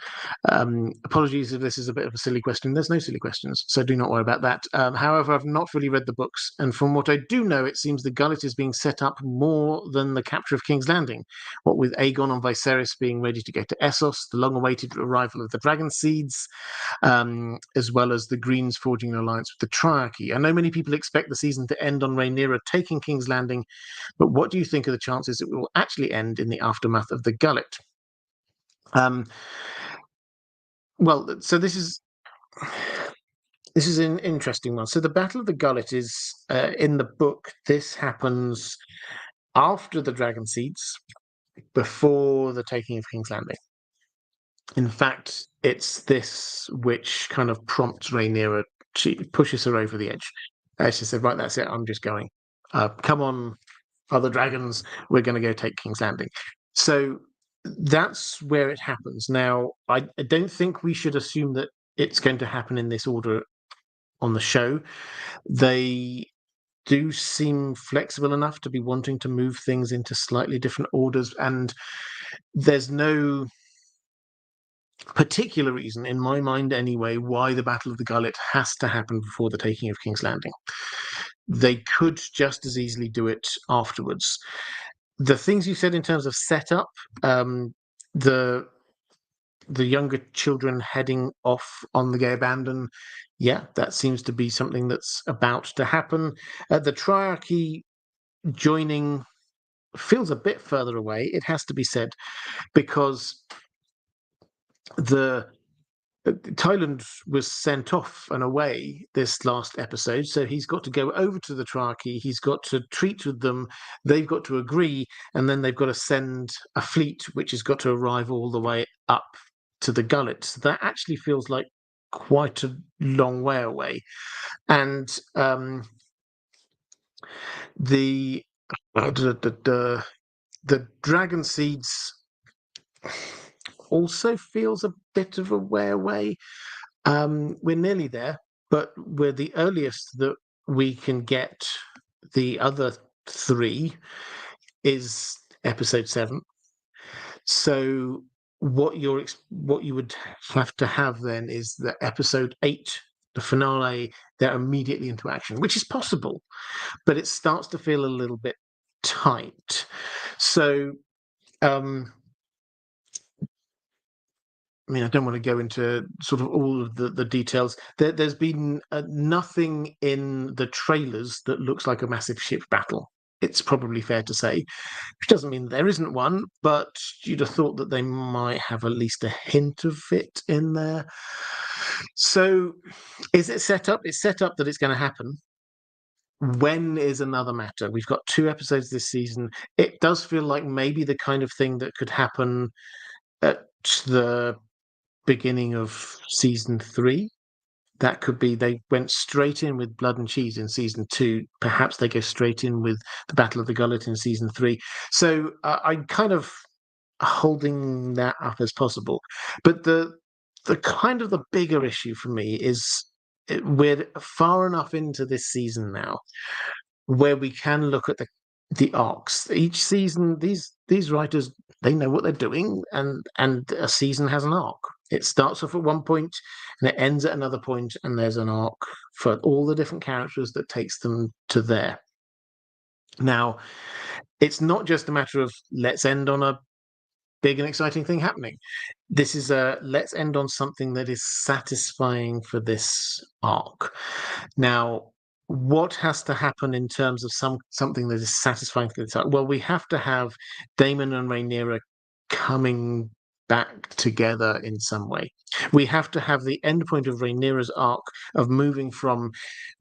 Apologies if this is a bit of a silly question. There's no silly questions, so do not worry about that. However, I've not really read the books, and from what I do know, it seems the Gullet is being set up more than the capture of King's Landing. What with Aegon and Viserys being ready to go to Essos, the long-awaited arrival of the Dragon Seeds, as well as the Greens forging an alliance with the Triarchy. I know many people expect the season to end on Rhaenyra taking King's Landing, but what do you think of the chances it will actually end in the aftermath of the Gullet? Well, so this is an interesting one. So the Battle of the Gullet is in the book. This happens after the Dragon Seeds, before the taking of King's Landing. In fact, it's this which kind of prompts Rhaenyra. She pushes her over the edge. She said, "Right, that's it. I'm just going. Come on, other dragons. We're going to go take King's Landing. So that's where it happens. Now, I don't think we should assume that it's going to happen in this order on the show. They do seem flexible enough to be wanting to move things into slightly different orders, and there's no particular reason, in my mind anyway, why the Battle of the Gullet has to happen before the taking of King's Landing. They could just as easily do it afterwards. The things you said in terms of setup, the younger children heading off on the gay abandon, yeah, that seems to be something that's about to happen. The Triarchy joining feels a bit further away, it has to be said, because the Thailand was sent off and away this last episode, so he's got to go over to the Triarchy, he's got to treat with them, they've got to agree, and then they've got to send a fleet which has got to arrive all the way up to the Gullet. So that actually feels like quite a long way away. And the Dragon Seeds also feels a bit of a way away. We're nearly there, but we're the earliest that we can get the other 3 is episode 7. So what you would have to have then is the episode 8, the finale, they're immediately into action, which is possible, but it starts to feel a little bit tight. So I mean, I don't want to go into sort of all of the details. There's been nothing in the trailers that looks like a massive ship battle. It's probably fair to say, which doesn't mean there isn't one, but you'd have thought that they might have at least a hint of it in there. So is it set up? It's set up that it's going to happen. When is another matter. We've got 2 episodes this season. It does feel like maybe the kind of thing that could happen at the beginning of season 3. That could be they went straight in with Blood and Cheese in season 2. Perhaps they go straight in with the Battle of the Gullet in season 3. So I'm kind of holding that up as possible. But the kind of the bigger issue for me is we're far enough into this season now where we can look at the arcs. Each season, these writers, they know what they're doing, and a season has an arc. It starts off at one point and it ends at another point, and there's an arc for all the different characters that takes them to there. Now, it's not just a matter of let's end on a big and exciting thing happening. This is let's end on something that is satisfying for this arc. Now, what has to happen in terms of something that is satisfying for this arc? Well, we have to have Damon and Rhaenyra coming back together in some way. We have to have the end point of Rhaenyra's arc of moving from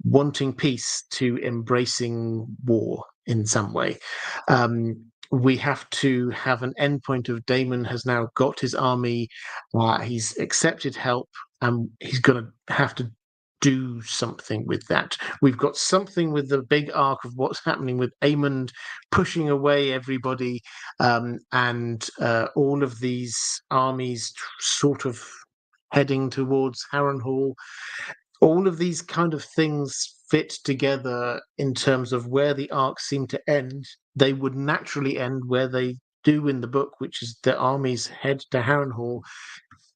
wanting peace to embracing war in some way. We have to have an endpoint of Damon has now got his army, he's accepted help, and he's going to have to do something with that. We've got something with the big arc of what's happening with Aemond pushing away everybody, and all of these armies sort of heading towards Harrenhal. All of these kind of things fit together in terms of where the arcs seem to end. They would naturally end where they do in the book, which is the armies head to Harrenhal.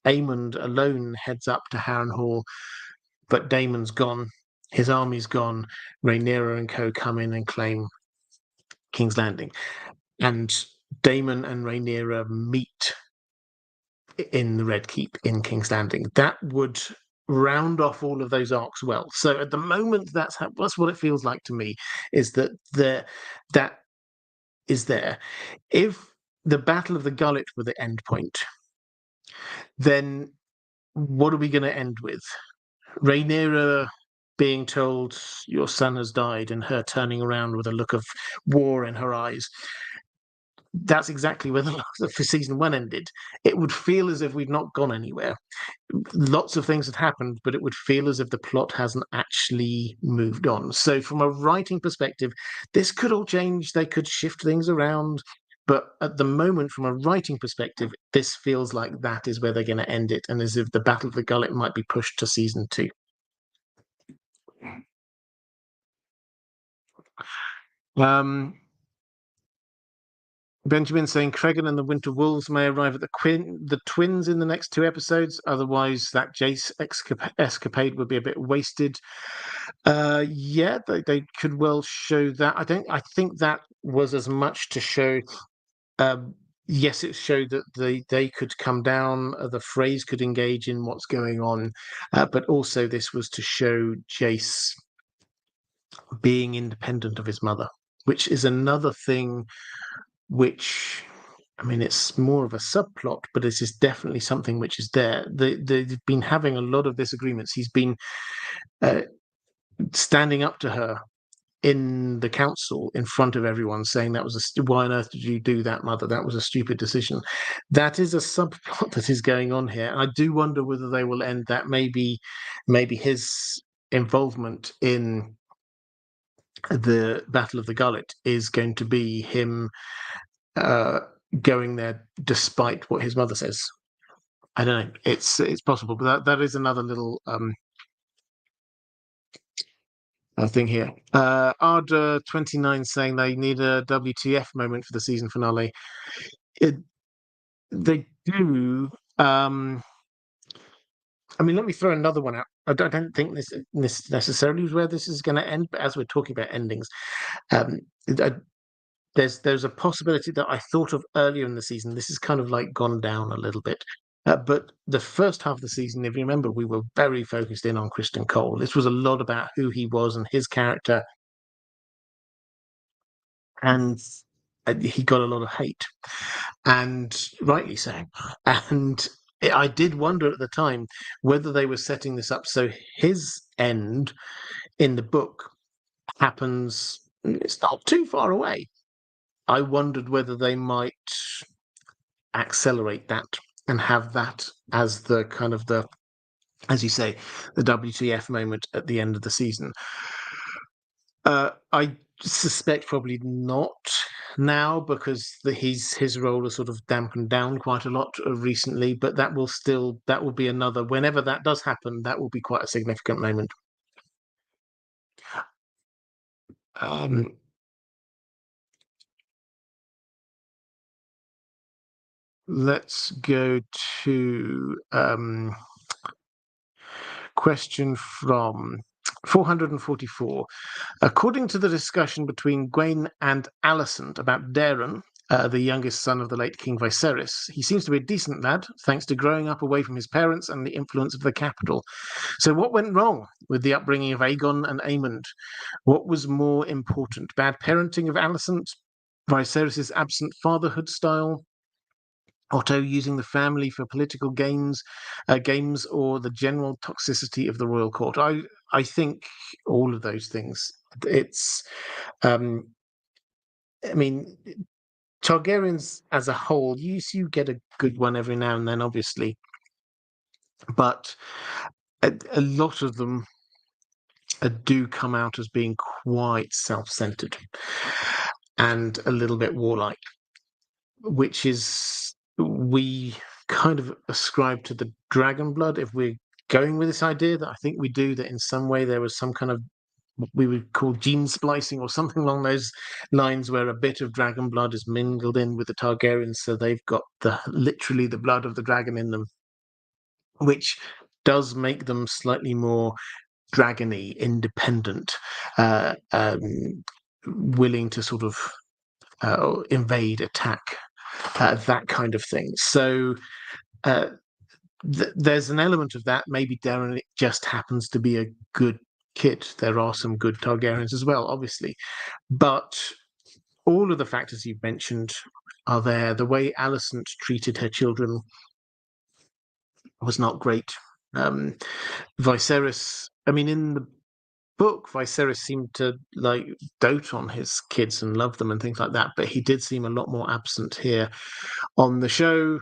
Aemond alone heads up to Harrenhal, but Damon's gone. His army's gone. Rhaenyra and co come in and claim King's Landing. And Damon and Rhaenyra meet in the Red Keep in King's Landing. That would round off all of those arcs well. So at the moment, that's what it feels like to me, is that that is there. If the Battle of the Gullet were the end point, then what are we going to end with? Rhaenyra being told your son has died and her turning around with a look of war in her eyes. that's exactly where the last for season one ended. It would feel as if we've not gone anywhere. Lots of things had happened, but it would feel as if the plot hasn't actually moved on. So, from a writing perspective, this could all change. They could shift things around. But at the moment, from a writing perspective, this feels like that is where they're going to end it, and as if the Battle of the Gullet might be pushed to season two. Benjamin saying Cregan and the Winter Wolves may arrive at the twins in the next two episodes. Otherwise, that Jace escapade would be a bit wasted. Yeah, they could well show that. I think that was as much to show. Yes, it showed that they could come down. The Freys could engage in what's going on, but also this was to show Jace being independent of his mother, which is another thing which, I mean, it's more of a subplot, but this is definitely something which is there. They've been having a lot of disagreements. He's been standing up to her in the council in front of everyone, saying that was why on earth did you do that, mother? That was a stupid decision. That is a subplot that is going on here, and I do wonder whether they will end that. Maybe his involvement in the Battle of the Gullet is going to be him going there despite what his mother says. I don't know. It's possible, but that is another little thing here. Arda29 saying they need a WTF moment for the season finale. They do. I mean, let me throw another one out. I don't think this necessarily is where this is going to end, but as we're talking about endings, um, there's a possibility that I thought of earlier in the season. This has kind of like gone down a little bit. But the first half of the season, if you remember, we were very focused in on Kristen Cole. This was a lot about who he was and his character. And he got a lot of hate, and rightly so. And I did wonder at the time whether they were setting this up so his end in the book happens, it's not too far away. I wondered whether they might accelerate that and have that as the kind of the, as you say, the WTF moment at the end of the season. I suspect probably not now, because his role has sort of dampened down quite a lot recently, but that will be another, whenever that does happen, that will be quite a significant moment. Let's go to question from 444. According to the discussion between Gwen and Alicent about Darren, the youngest son of the late King Viserys, he seems to be a decent lad, thanks to growing up away from his parents and the influence of the capital. So what went wrong with the upbringing of Aegon and Aemond? What was more important, bad parenting of Alicent, Viserys' absent fatherhood style, Otto using the family for political games, or the general toxicity of the royal court? I think all of those things. It's, I mean, Targaryens as a whole, you get a good one every now and then, obviously, but a lot of them do come out as being quite self-centered and a little bit warlike, which is, we kind of ascribe to the dragon blood if we're going with this idea, that I think we do, that in some way there was some kind of what we would call gene splicing or something along those lines, where a bit of dragon blood is mingled in with the Targaryens, so they've got literally the blood of the dragon in them, which does make them slightly more dragony, independent, willing to sort of invade, attack, that kind of thing. So there's an element of that. Maybe Darren, it just happens to be a good kid. There are some good Targaryens as well, obviously, but all of the factors you've mentioned are there. The way Alicent treated her children was not great. Viserys, I mean, in book, Viserys seemed to like dote on his kids and love them and things like that, but he did seem a lot more absent here on the show.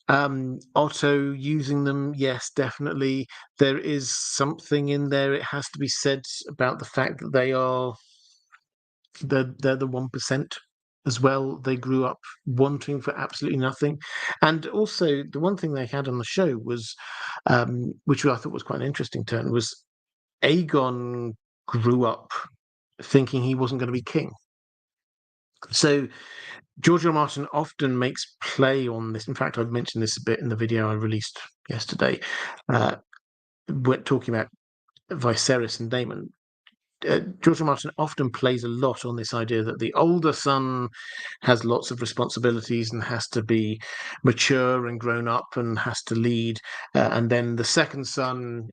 Otto using them, yes, definitely. There is something in there, it has to be said, about the fact that they're the 1% as well. They grew up wanting for absolutely nothing. And also the one thing they had on the show was, which I thought was quite an interesting turn, was Aegon grew up thinking he wasn't going to be king. So George R. R. Martin often makes play on this. In fact, I've mentioned this a bit in the video I released yesterday, when talking about Viserys and Daemon. George R. R. Martin often plays a lot on this idea that the older son has lots of responsibilities and has to be mature and grown up and has to lead, and then the second son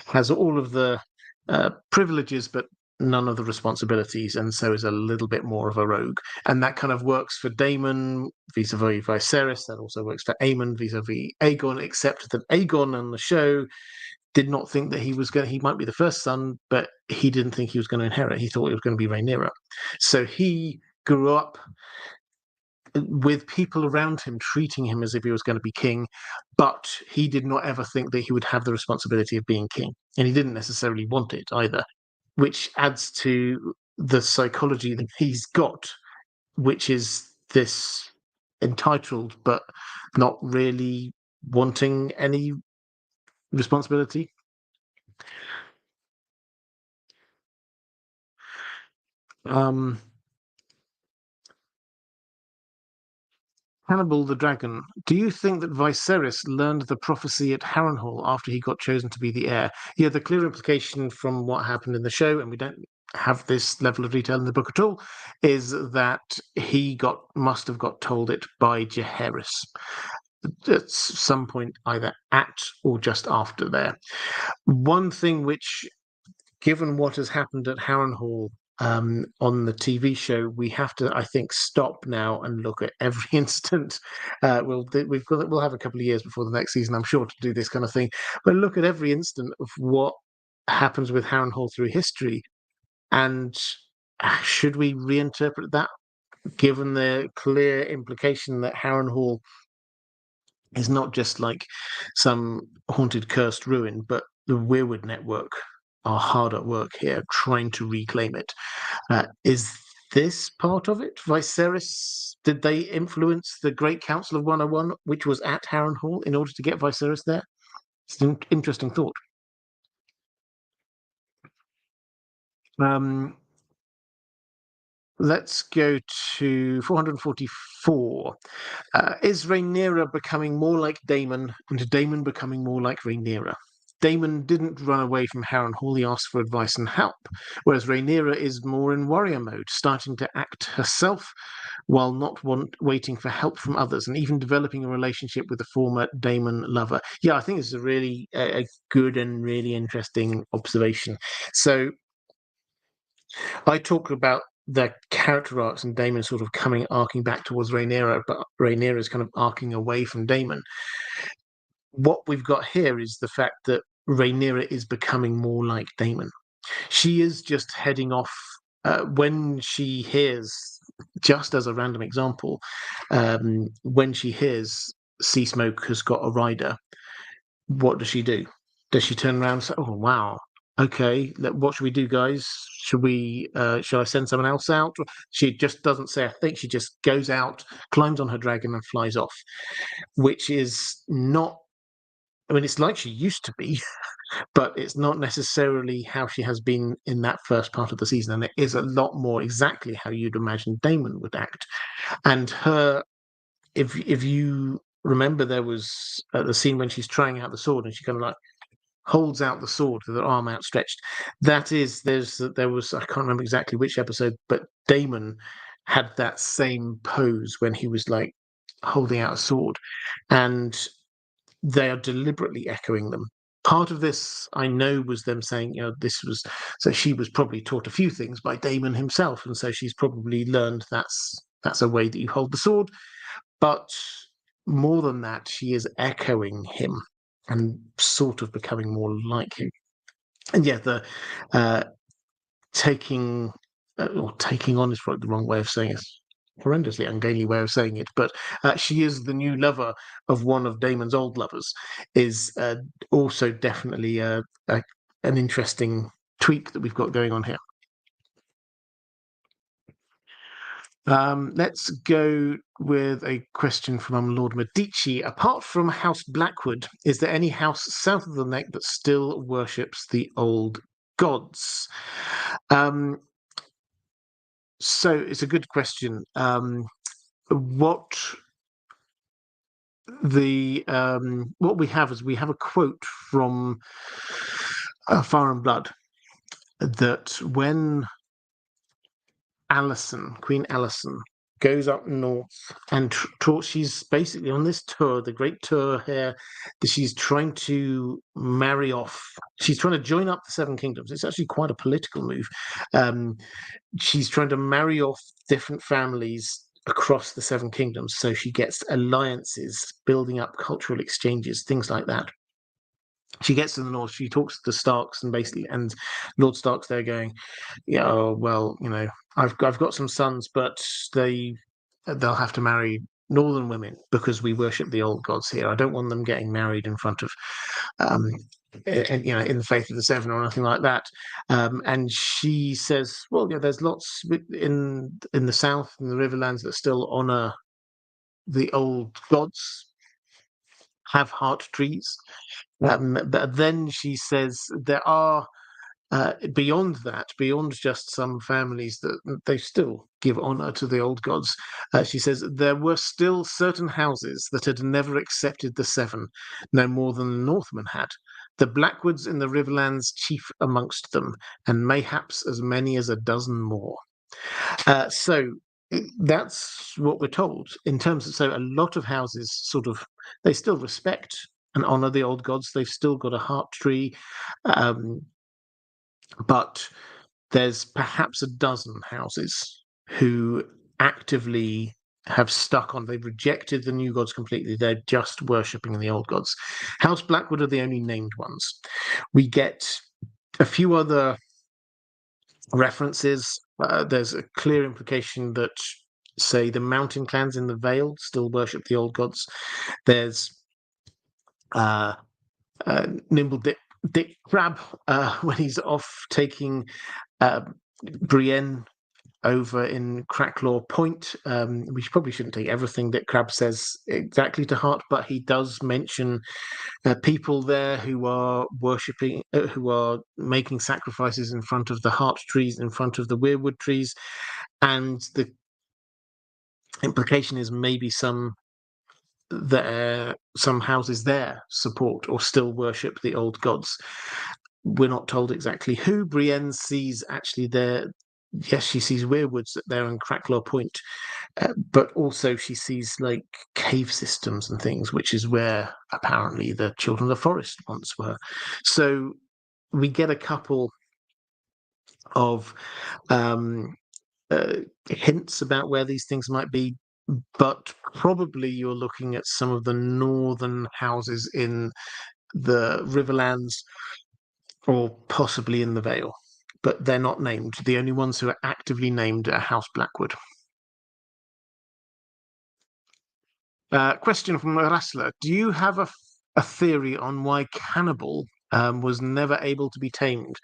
has all of the privileges but none of the responsibilities, and so is a little bit more of a rogue. And that kind of works for Daemon vis-a-vis Viserys. That also works for Aemon vis-a-vis Aegon, except that Aegon on the show did not think that he might be the first son, but he didn't think he was going to inherit. He thought it was going to be Rhaenyra. So he grew up with people around him treating him as if he was going to be king, but he did not ever think that he would have the responsibility of being king. And he didn't necessarily want it either, which adds to the psychology that he's got, which is this entitled but not really wanting any responsibility. Hannibal the Dragon, do you think that Viserys learned the prophecy at Harrenhal after he got chosen to be the heir? Yeah, the clear implication from what happened in the show, and we don't have this level of detail in the book at all, is that he must have got told it by Jaehaerys at some point, either at or just after there. One thing which, given what has happened at Harrenhal, on the TV show, we have to, I think, stop now and look at every instant. We'll have a couple of years before the next season, I'm sure, to do this kind of thing. But look at every instant of what happens with Harrenhal through history, and should we reinterpret that, given the clear implication that Harrenhal is not just like some haunted, cursed ruin, but the Weirwood network are hard at work here trying to reclaim it. Is this part of it? Viserys, did they influence the Great Council of 101, which was at Harrenhal, in order to get Viserys there? It's an interesting thought. Let's go to 444. Is Rhaenyra becoming more like Daemon, and Daemon becoming more like Rhaenyra? Daemon didn't run away from Harrenhal, he asked for advice and help, whereas Rhaenyra is more in warrior mode, starting to act herself while not waiting for help from others, and even developing a relationship with the former Daemon lover. Yeah, I think this is a really a good and really interesting observation. So I talk about the character arcs and Daemon sort of arcing back towards Rhaenyra, but Rhaenyra is kind of arcing away from Daemon. What we've got here is the fact that Rhaenyra is becoming more like Daemon. She is just heading off when she hears, just as a random example, when she hears Seasmoke has got a rider, what does she do? Does she turn around and say, "Oh wow, okay, what should we do, guys? Shall I send someone else out?" She just doesn't say a thing. She just goes out, climbs on her dragon, and flies off, which is not. I mean, it's like she used to be, but it's not necessarily how she has been in that first part of the season. And it is a lot more exactly how you'd imagine Daemon would act. And her, if you remember, there was the scene when she's trying out the sword and she kind of like holds out the sword with her arm outstretched. There was, I can't remember exactly which episode, but Daemon had that same pose when he was like holding out a sword, and they are deliberately echoing them. Part of this, I know, was them saying, this was, so she was probably taught a few things by Daemon himself, and so she's probably learned that's a way that you hold the sword. But more than that, she is echoing him and sort of becoming more like him. And yeah, the taking on is probably the wrong way of saying it. Horrendously ungainly way of saying it, but she is the new lover of one of Damon's old lovers, is also definitely an interesting tweak that we've got going on here. Let's go with a question from Lord Medici. Apart from House Blackwood, is there any house south of the neck that still worships the old gods? So it's a good question. What we have is we have a quote from Fire and Blood that when Queen Alison, goes up north and she's basically on this tour, the great tour here, that she's trying to marry off. She's trying to join up the Seven Kingdoms. It's actually quite a political move. She's trying to marry off different families across the Seven Kingdoms, so she gets alliances, building up cultural exchanges, things like that. She gets to the north, she talks to the Starks, and Lord Stark's there going, yeah, oh, well, I've got some sons, but they'll have to marry northern women because we worship the old gods here. I don't want them getting married in front of in the faith of the Seven or anything like that. And she says, well, yeah, there's lots in the south, in the Riverlands, that still honor the old gods, have heart trees. But then she says there are beyond that, beyond just some families that they still give honor to the old gods. She says there were still certain houses that had never accepted the Seven, no more than the Northmen had. The Blackwoods in the Riverlands chief amongst them, and mayhaps as many as a dozen more. So that's what we're told in terms of, so a lot of houses they still respect and honor the old gods. They've still got a heart tree, but there's perhaps a dozen houses who actively have they've rejected the new gods completely. They're just worshipping the old gods. House Blackwood are the only named ones. We get a few other references. There's a clear implication that, say, the mountain clans in the Vale still worship the old gods. There's Nimble Dick Crab when he's off taking Brienne over in Cracklaw Point. We probably shouldn't take everything that Crab says exactly to heart, but he does mention people there who are worshipping, who are making sacrifices in front of the heart trees, in front of the weirwood trees, and the implication is maybe some houses there support or still worship the old gods. We're not told exactly who. Brienne sees actually there. Yes, she sees weirwoods there in Cracklaw Point, but also she sees like cave systems and things, which is where apparently the Children of the Forest once were. So we get a couple of hints about where these things might be, but probably you're looking at some of the northern houses in the Riverlands or possibly in the Vale, but they're not named. The only ones who are actively named are House Blackwood. Question from Rassler. Do you have a theory on why Cannibal was never able to be tamed?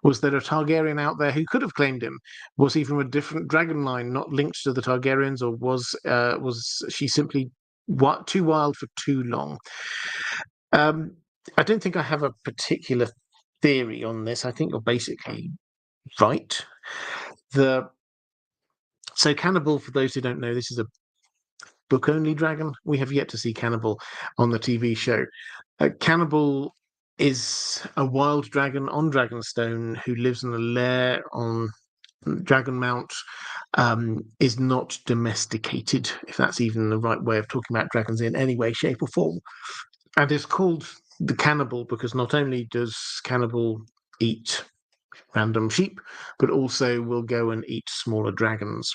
Was there a Targaryen out there who could have claimed him? Was he from a different dragon line, not linked to the Targaryens, or was she simply too wild for too long? I don't think I have a particular theory on this. I think you're basically right. So Cannibal, for those who don't know, this is a book-only dragon. We have yet to see Cannibal on the TV show. Cannibal is a wild dragon on Dragonstone who lives in a lair on Dragonmount, is not domesticated, if that's even the right way of talking about dragons in any way, shape, or form. And is called the Cannibal because not only does Cannibal eat random sheep, but also will go and eat smaller dragons.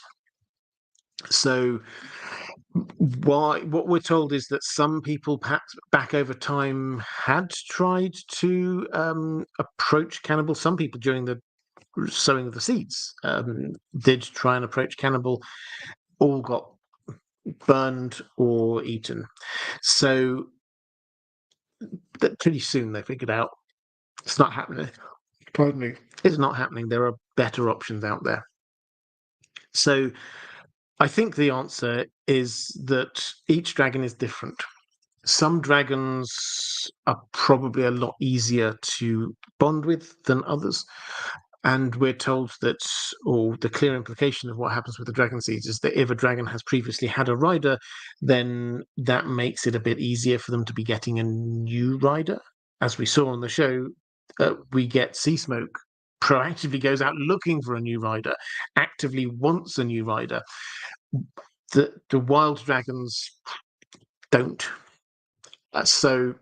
So what we're told is that some people perhaps back over time had tried to approach cannibal. Some people during the sowing of the seeds did try and approach cannibal, all got burned or eaten. So that pretty soon they figured out it's not happening. Pardon me. It's not happening. There are better options out there. So I think the answer is that each dragon is different. Some dragons are probably a lot easier to bond with than others. And we're told that, or the clear implication of what happens with the dragon seeds is that if a dragon has previously had a rider, then that makes it a bit easier for them to be getting a new rider. As we saw on the show, we get Sea Smoke proactively goes out looking for a new rider, actively wants a new rider. The wild dragons don't. So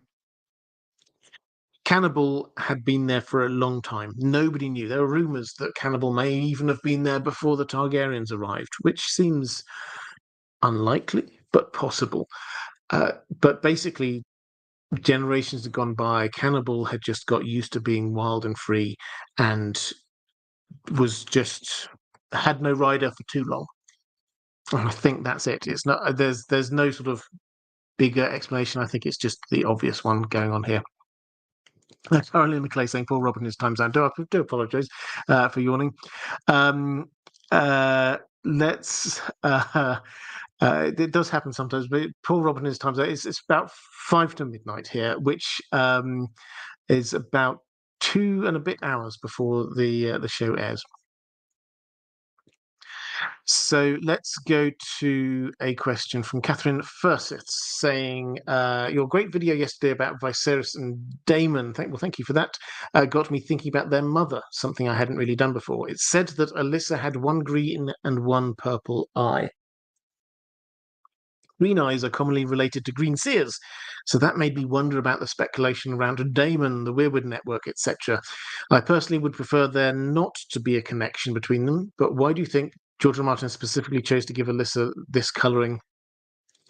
Cannibal had been there for a long time. Nobody knew. There were rumors that Cannibal may even have been there before the Targaryens arrived, which seems unlikely, but possible. But basically, generations had gone by. Cannibal had just got used to being wild and free and was just had no rider for too long. And I think that's it. It's not there's no sort of bigger explanation. I think it's just the obvious one going on here. Carolina Clay saying Paul Robin is time zone. Do apologise for yawning. Let's. It does happen sometimes, but Paul Robin is time zone. It's about 5 to midnight here, which is about 2 and a bit hours before the show airs. So let's go to a question from Catherine Furseth saying, your great video yesterday about Viserys and Daemon, thank you for that, got me thinking about their mother, something I hadn't really done before. It said that Alyssa had one green and one purple eye. Green eyes are commonly related to green seers, so that made me wonder about the speculation around Daemon, the Weirwood Network, etc. I personally would prefer there not to be a connection between them, but why do you think George R. R. Martin specifically chose to give Alyssa this colouring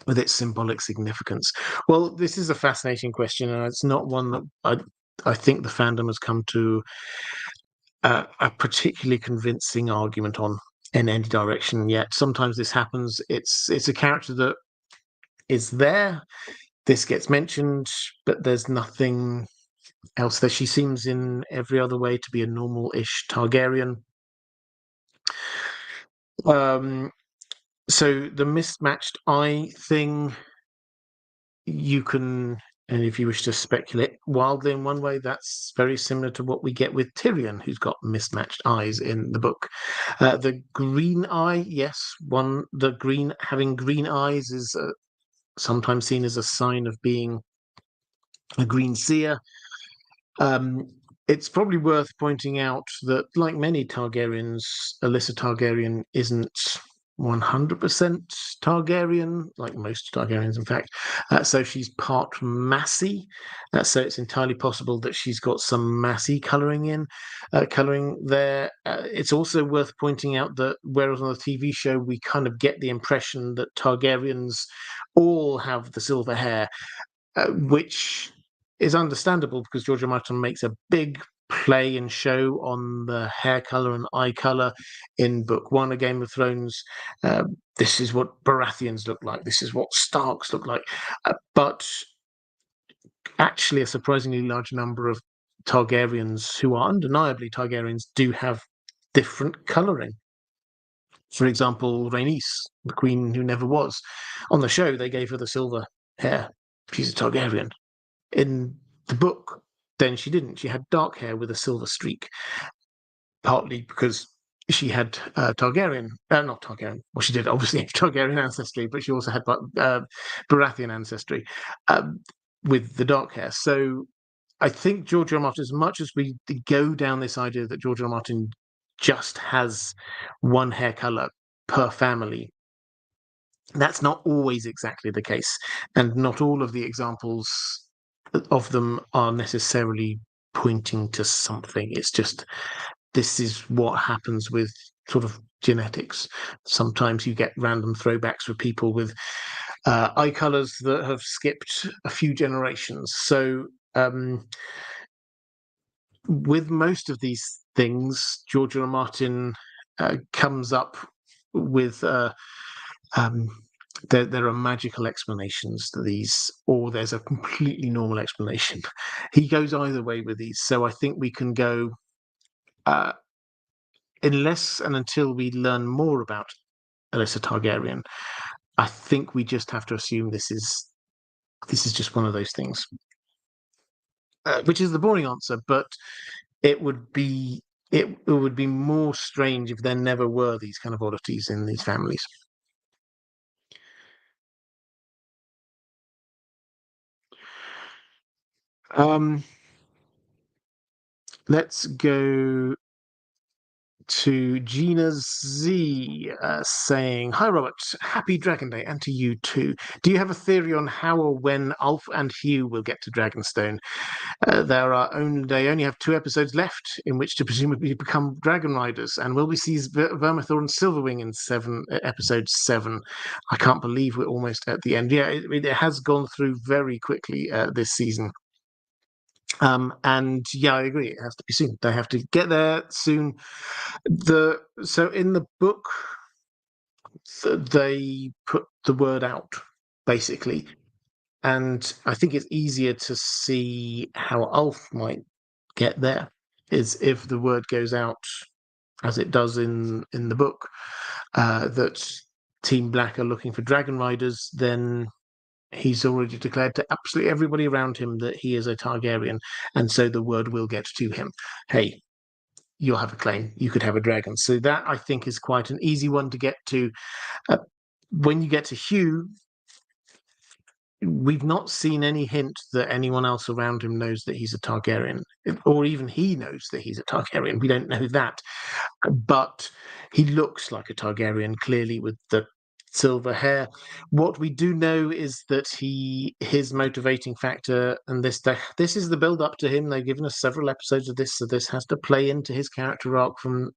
with its symbolic significance? Well, this is a fascinating question, and it's not one that I think the fandom has come to a particularly convincing argument on in any direction yet. Sometimes this happens. It's a character that is there. This gets mentioned, but there's nothing else there. She seems in every other way to be a normal-ish Targaryen. So the mismatched eye thing, you can, and if you wish to speculate wildly in one way, that's very similar to what we get with Tyrion, who's got mismatched eyes in the book. The green eye, yes, having green eyes is sometimes seen as a sign of being a green seer. It's probably worth pointing out that, like many Targaryens, Alyssa Targaryen isn't 100% Targaryen, like most Targaryens, in fact. So she's part Massey. So it's entirely possible that she's got some Massey colouring there. It's also worth pointing out that whereas on the TV show we kind of get the impression that Targaryens all have the silver hair, which is understandable because George R. R. Martin makes a big play and show on the hair color and eye color in book 1 of Game of Thrones. This is what Baratheons look like. This is what Starks look like. But actually, a surprisingly large number of Targaryens who are undeniably Targaryens do have different coloring. For example, Rhaenys, the queen who never was. On the show, they gave her the silver hair. She's a Targaryen. In the book, then she didn't. She had dark hair with a silver streak, partly because she had not Targaryen. Well, she did obviously have Targaryen ancestry, but she also had Baratheon ancestry with the dark hair. So I think George R. R. Martin, as much as we go down this idea that George R. R. Martin just has one hair color per family, that's not always exactly the case, and not all of the examples of them are necessarily pointing to something. It's just this is what happens with sort of genetics. Sometimes you get random throwbacks for people with eye colours that have skipped a few generations. So with most of these things, George R. R. Martin comes up with there are magical explanations to these, or there's a completely normal explanation. He goes either way with these, so I think we can go unless and until we learn more about Alyssa Targaryen. I think we just have to assume this is just one of those things, which is the boring answer, but it would be more strange if there never were these kind of oddities in these families. Let's go to Gina Z saying, "Hi Robert, happy Dragon Day, and to you too. Do you have a theory on how or when Ulf and Hugh will get to Dragonstone? They only have 2 episodes left in which to presumably become dragon riders, and will we see Vermithor and Silverwing in episode 7? I can't believe we're almost at the end. Yeah, it has gone through very quickly this season." And yeah, I agree. It has to be soon. They have to get there soon. So in the book, they put the word out basically, and I think it's easier to see how Ulf might get there is if the word goes out as it does in the book that Team Black are looking for dragon riders. Then he's already declared to absolutely everybody around him that he is a Targaryen, and so the word will get to him. Hey, you'll have a claim. You could have a dragon. So that, I think, is quite an easy one to get to. When you get to Hugh, we've not seen any hint that anyone else around him knows that he's a Targaryen, or even he knows that he's a Targaryen. We don't know that. But he looks like a Targaryen, clearly, with the silver hair. What we do know is that his motivating factor, and this is the build up to him. They've given us several episodes of this, so this has to play into his character arc from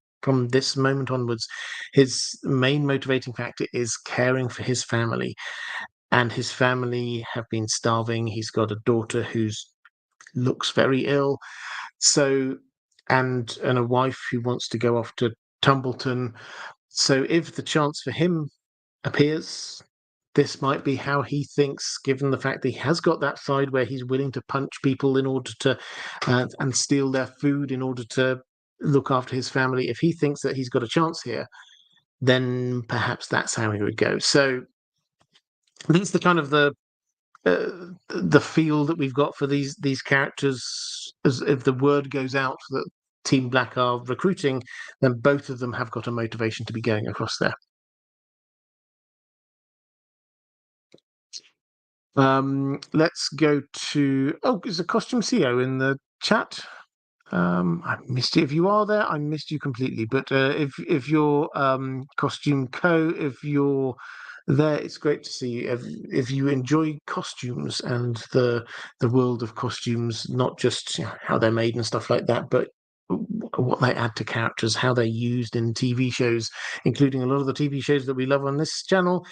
this moment onwards. His main motivating factor is caring for his family, and his family have been starving. He's got a daughter who's looks very ill, so and a wife who wants to go off to Tumbleton. So if the chance for him appears, this might be how he thinks, given the fact that he has got that side where he's willing to punch people in order to and steal their food in order to look after his family. If he thinks that he's got a chance here, then perhaps that's how he would go. So that's the kind of the feel that we've got for these characters. As if the word goes out that Team Black are recruiting, then both of them have got a motivation to be going across there. Let's go to there's a costume CEO in the chat. I missed you. If you are there, I missed you completely. But if you're costume co, if you're there, it's great to see you. If you enjoy costumes and the world of costumes, not just how they're made and stuff like that, but what they add to characters, how they're used in TV shows, including a lot of the TV shows that we love on this channel.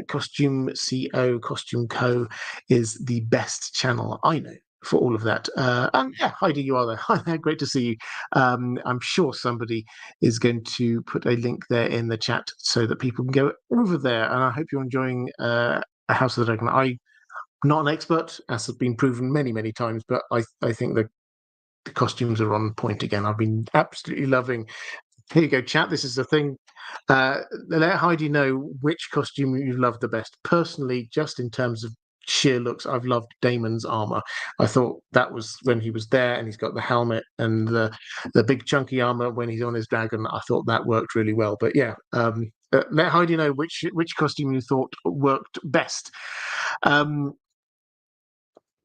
Costume Co, Costume Co is the best channel I know for all of that. And yeah, Heidi, you are there. Hi there, great to see you. I'm sure somebody is going to put a link there in the chat so that people can go over there. And I hope you're enjoying A House of the Dragon. I'm not an expert, as has been proven many, many times, but I think the costumes are on point again. I've been absolutely loving. Here you go, chat. This is the thing. Let Heidi know which costume you love the best. Personally, just in terms of sheer looks, I've loved Daemon's armor. I thought that was when he was there and he's got the helmet and the big chunky armor when he's on his dragon. I thought that worked really well. But yeah, let Heidi know which costume you thought worked best.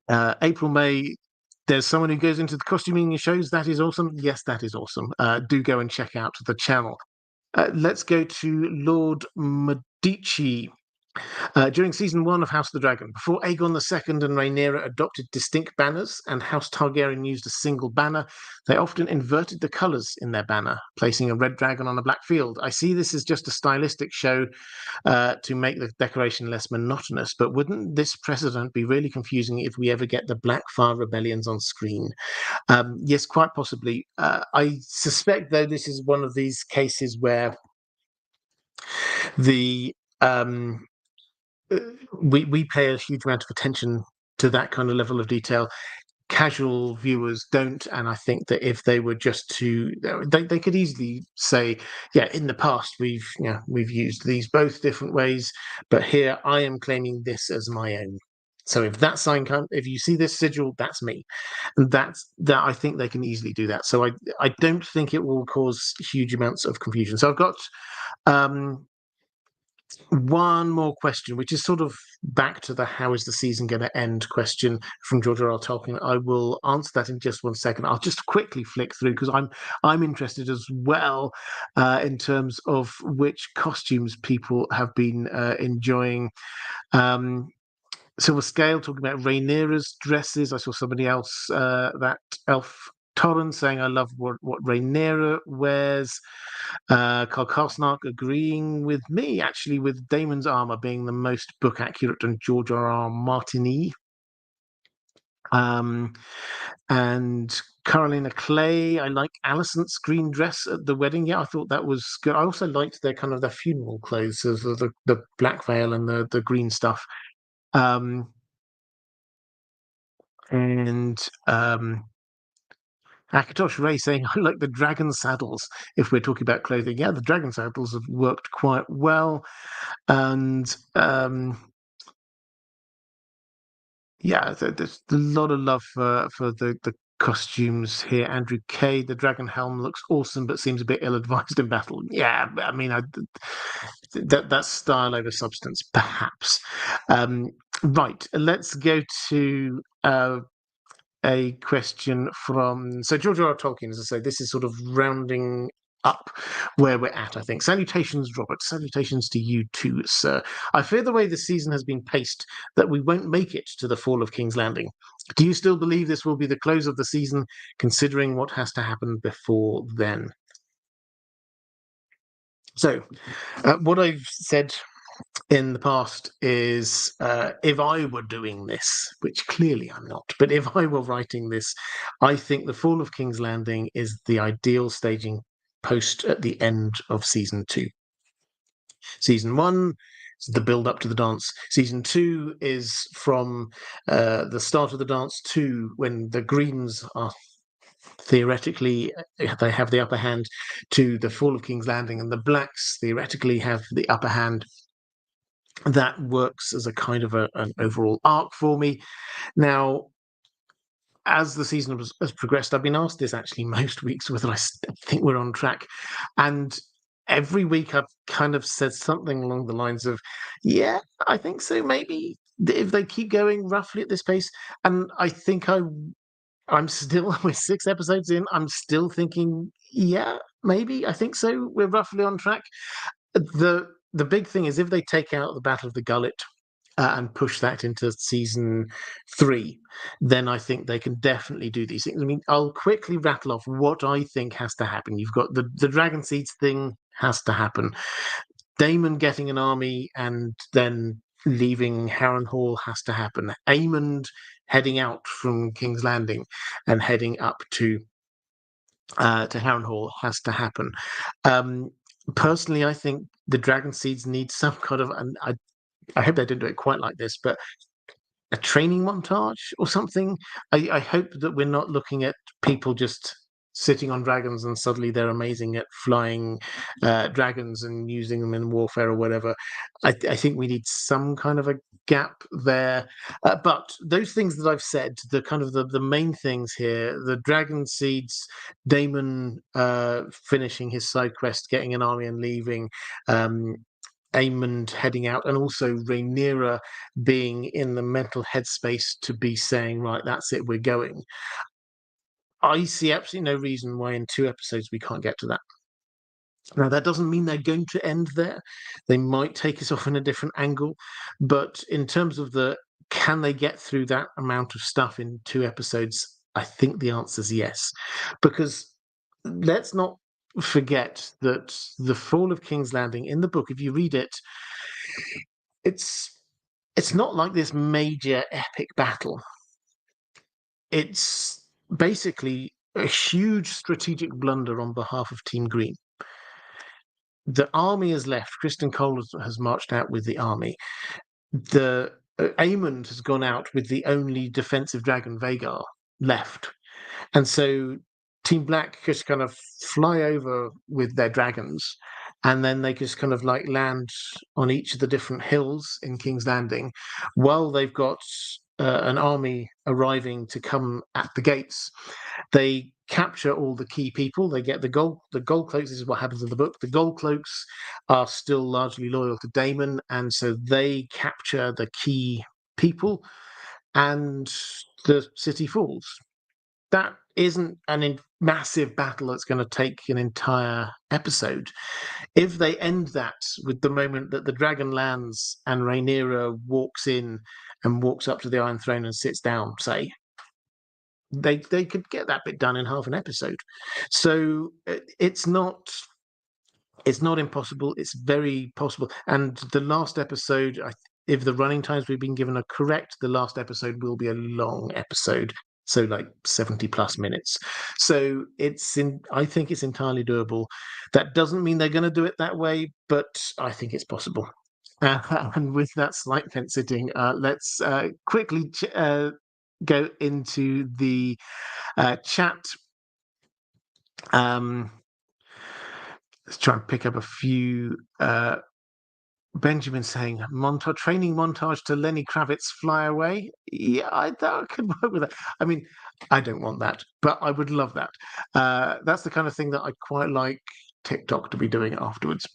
April, May, there's someone who goes into the costuming and shows. That is awesome. Yes, that is awesome. Do go and check out the channel. Let's go to Lord Medici During season 1 of House of the Dragon, before Aegon II and Rhaenyra adopted distinct banners and House Targaryen used a single banner, they often inverted the colours in their banner, placing a red dragon on a black field. I see this as just a stylistic show to make the decoration less monotonous, but wouldn't this precedent be really confusing if we ever get the Blackfire rebellions on screen? Yes, quite possibly. I suspect, though, this is one of these cases where the we pay a huge amount of attention to that kind of level of detail. Casual viewers don't, and I think that if they were just to, they could easily say, yeah, in the past we've used these both different ways, but here I am claiming this as my own. So if that sign if you see this sigil, that's me, and that I think they can easily do that. So I don't think it will cause huge amounts of confusion. So I've got one more question, which is sort of back to the how is the season going to end question from George R. R. Tolkien. I will answer that in just 1 second. I'll just quickly flick through because I'm interested as well in terms of which costumes people have been enjoying. Silver Scale talking about Rhaenyra's dresses. I saw somebody else, that Elf Torrens, saying I love what Rhaenyra wears. Carl Karsnark agreeing with me, actually, with Daemon's armor being the most book accurate and George R. R. Martini. And Carolina Clay, I like Alicent's green dress at the wedding. Yeah, I thought that was good. I also liked their funeral clothes, so the black veil and the green stuff. And Akatosh Ray saying, I like the dragon saddles if we're talking about clothing. Yeah, the dragon saddles have worked quite well. And yeah, there's a lot of love for the costumes here. Andrew K, the dragon helm looks awesome, but seems a bit ill-advised in battle. Yeah, I mean, that's style over substance, perhaps. Right, let's go to a question from George R. R. Tolkien. As I say, this is sort of rounding up where we're at, I think. Salutations, Robert. Salutations to you too, sir. I fear the way the season has been paced that we won't make it to the fall of King's Landing. Do you still believe this will be the close of the season, considering what has to happen before then? So, what I've said in the past is if I were doing this, which clearly I'm not, but if I were writing this, I think the Fall of King's Landing is the ideal staging post at the end of season 2. Season 1 is the build up to the dance. Season 2 is from the start of the dance to when the Greens are theoretically they have the upper hand to the Fall of King's Landing, and the Blacks theoretically have the upper hand. That works as a kind of an overall arc for me. Now, as the season has progressed, I've been asked this actually most weeks whether I think we're on track. And every week I've kind of said something along the lines of, yeah, I think so, maybe, if they keep going roughly at this pace. And I think I'm still, we're 6 episodes in, I'm still thinking, yeah, maybe, I think so, we're roughly on track. The big thing is if they take out the Battle of the Gullet and push that into season 3, then I think they can definitely do these things. I mean, I'll quickly rattle off what I think has to happen. You've got the Dragon Seeds thing has to happen. Daemon getting an army and then leaving Harrenhal has to happen. Aemond heading out from King's Landing and heading up to Harrenhal has to happen. Personally, I think the Dragon Seeds need some kind of, and I hope they don't do it quite like this, but a training montage or something. I hope that we're not looking at people just sitting on dragons and suddenly they're amazing at flying dragons and using them in warfare or whatever. I think we need some kind of a gap there. But those things that I've said, the kind of the main things here, the Dragon Seeds, Daemon finishing his side quest, getting an army and leaving, Aemond heading out, and also Rhaenyra being in the mental headspace to be saying, right, that's it, we're going. I see absolutely no reason why in 2 episodes we can't get to that. Now, that doesn't mean they're going to end there. They might take us off in a different angle. But in terms of can they get through that amount of stuff in 2 episodes? I think the answer is yes. Because let's not forget that the fall of King's Landing in the book, if you read it, it's it's not like this major epic battle. It's basically a huge strategic blunder on behalf of Team Green. The army has left. Kristen Cole has marched out with the army. The Aemond has gone out with the only defensive dragon, Vagar, left. And so Team Black just kind of fly over with their dragons, and then they just kind of like land on each of the different hills in King's Landing while they've got an army arriving to come at the gates. They capture all the key people. They get the gold cloaks. This is what happens in the book. The gold cloaks are still largely loyal to Daemon, and so they capture the key people, and the city falls. That isn't a massive battle that's going to take an entire episode. If they end that with the moment that the dragon lands and Rhaenyra walks in and walks up to the Iron Throne and sits down, say, they could get that bit done in half an episode. So it's not impossible. It's very possible. And the last episode, if the running times we've been given are correct, the last episode will be a long episode. So like 70 plus minutes. So I think it's entirely doable. That doesn't mean they're going to do it that way, but I think it's possible. And with that slight fence sitting, let's quickly go into the chat. Let's try and pick up a few. Benjamin saying training montage to Lenny Kravitz Fly Away. Yeah, I could work with that. I mean, I don't want that, but I would love that. That's the kind of thing that I quite like TikTok to be doing afterwards.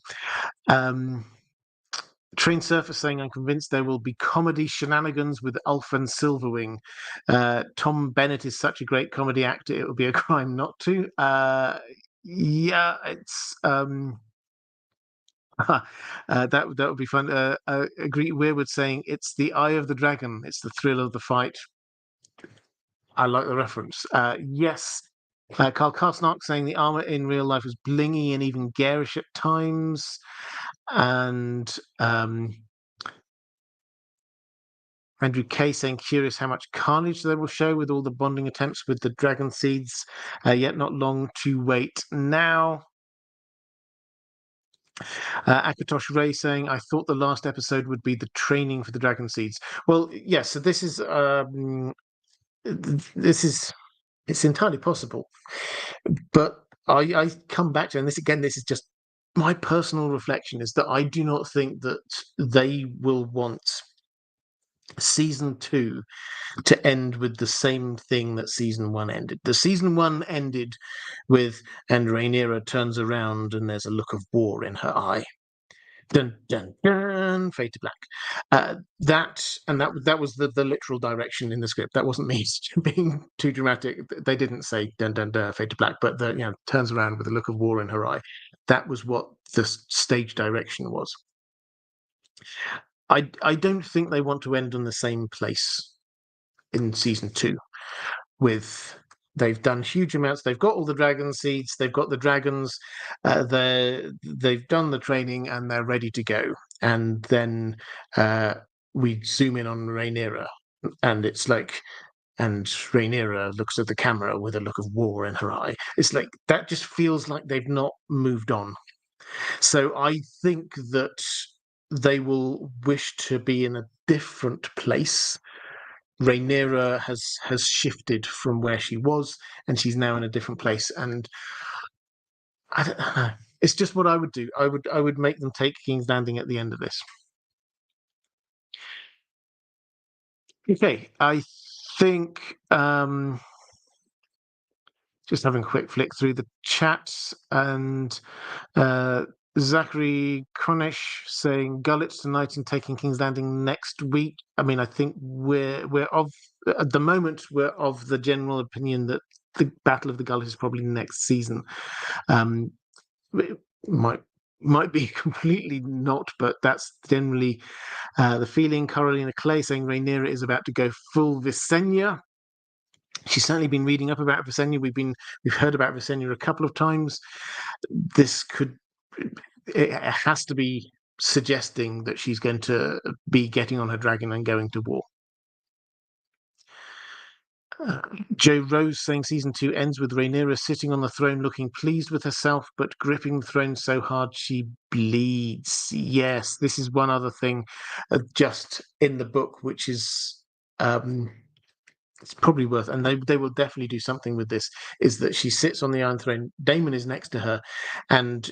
Train Surfer saying, I'm convinced there will be comedy shenanigans with Ulf and Silverwing. Tom Bennett is such a great comedy actor, it would be a crime not to. Yeah, it's that would be fun. Agree. Weirwood saying it's the eye of the dragon. It's the thrill of the fight. I like the reference. Yes. Carl Karsnark saying the armor in real life was blingy and even garish at times. And Andrew K saying curious how much carnage they will show with all the bonding attempts with the dragon seeds. Yet not long to wait now. Akatosh Ray saying, I thought the last episode would be the training for the dragon seeds. Well, yes, so this is it's entirely possible. But I come back to, and this is just my personal reflection, is that I do not think that they will want season 2 to end with the same thing that season 1 ended. The season 1 ended with, and Rhaenyra turns around and there's a look of war in her eye. Dun dun dun, fade to black. That was the literal direction in the script. That wasn't me being too dramatic. They didn't say dun dun dun, fade to black, but turns around with a look of war in her eye. That was what the stage direction was. I don't think they want to end on the same place in season 2. They've done huge amounts. They've got all the dragon seeds. They've got the dragons. They've done the training and they're ready to go. And then we zoom in on Rhaenyra, and it's like, and Rhaenyra looks at the camera with a look of war in her eye. It's like that just feels like they've not moved on. So I think that they will wish to be in a different place. Rhaenyra has shifted from where she was, and she's now in a different place. And I don't know. It's just what I would do. I would make them take King's Landing at the end of this. Okay, I think just having a quick flick through the chats, and Zachary Konesh saying Gullets tonight and taking King's Landing next week. I mean, I think we're at the moment we're of the general opinion that the Battle of the Gullets is probably next season. might be completely not, but that's generally the feeling. Carolina Clay saying Rhaenyra is about to go full Visenya. She's certainly been reading up about Visenya. We've heard about Visenya a couple of times. This it has to be suggesting that she's going to be getting on her dragon and going to war. Joe Rose saying season 2 ends with Rhaenyra sitting on the throne looking pleased with herself, but gripping the throne so hard she bleeds. Yes, this is one other thing just in the book, which is it's probably worth, and they will definitely do something with this, is that she sits on the Iron Throne, Daemon is next to her, and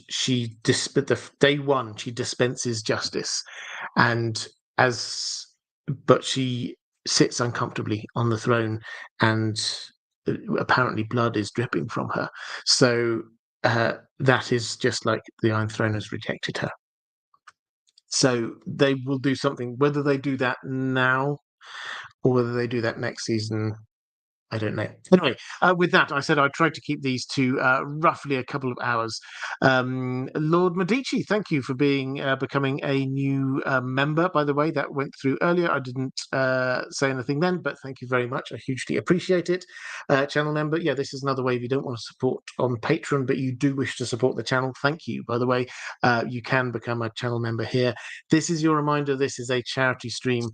day one she dispenses justice, but she sits uncomfortably on the throne, and apparently blood is dripping from her. So that is just like the Iron Throne has rejected her. So they will do something. Whether they do that now or whether they do that next season, I don't know. Anyway, with that, I said I tried to keep these to roughly a couple of hours. Lord Medici, thank you for becoming a new member. By the way, that went through earlier. I didn't say anything then, but thank you very much. I hugely appreciate it. Channel member, yeah, this is another way if you don't want to support on Patreon, but you do wish to support the channel. Thank you. By the way, you can become a channel member here. This is your reminder. This is a charity stream.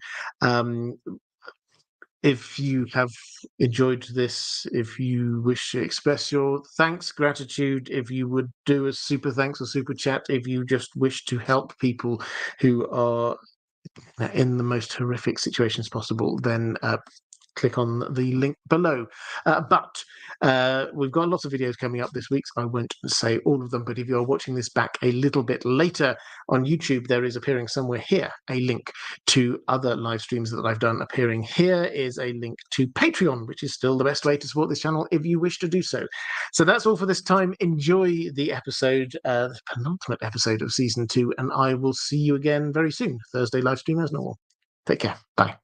If you have enjoyed this, if you wish to express your thanks, gratitude, if you would do a super thanks or super chat, if you just wish to help people who are in the most horrific situations possible, then click on the link below. But we've got lots of videos coming up this week, so I won't say all of them, but if you're watching this back a little bit later on YouTube, there is appearing somewhere here a link to other live streams that I've done. Appearing here is a link to Patreon, which is still the best way to support this channel if you wish to do so. So that's all for this time. Enjoy the episode, the penultimate episode of season 2, and I will see you again very soon. Thursday live stream as normal. Take care. Bye.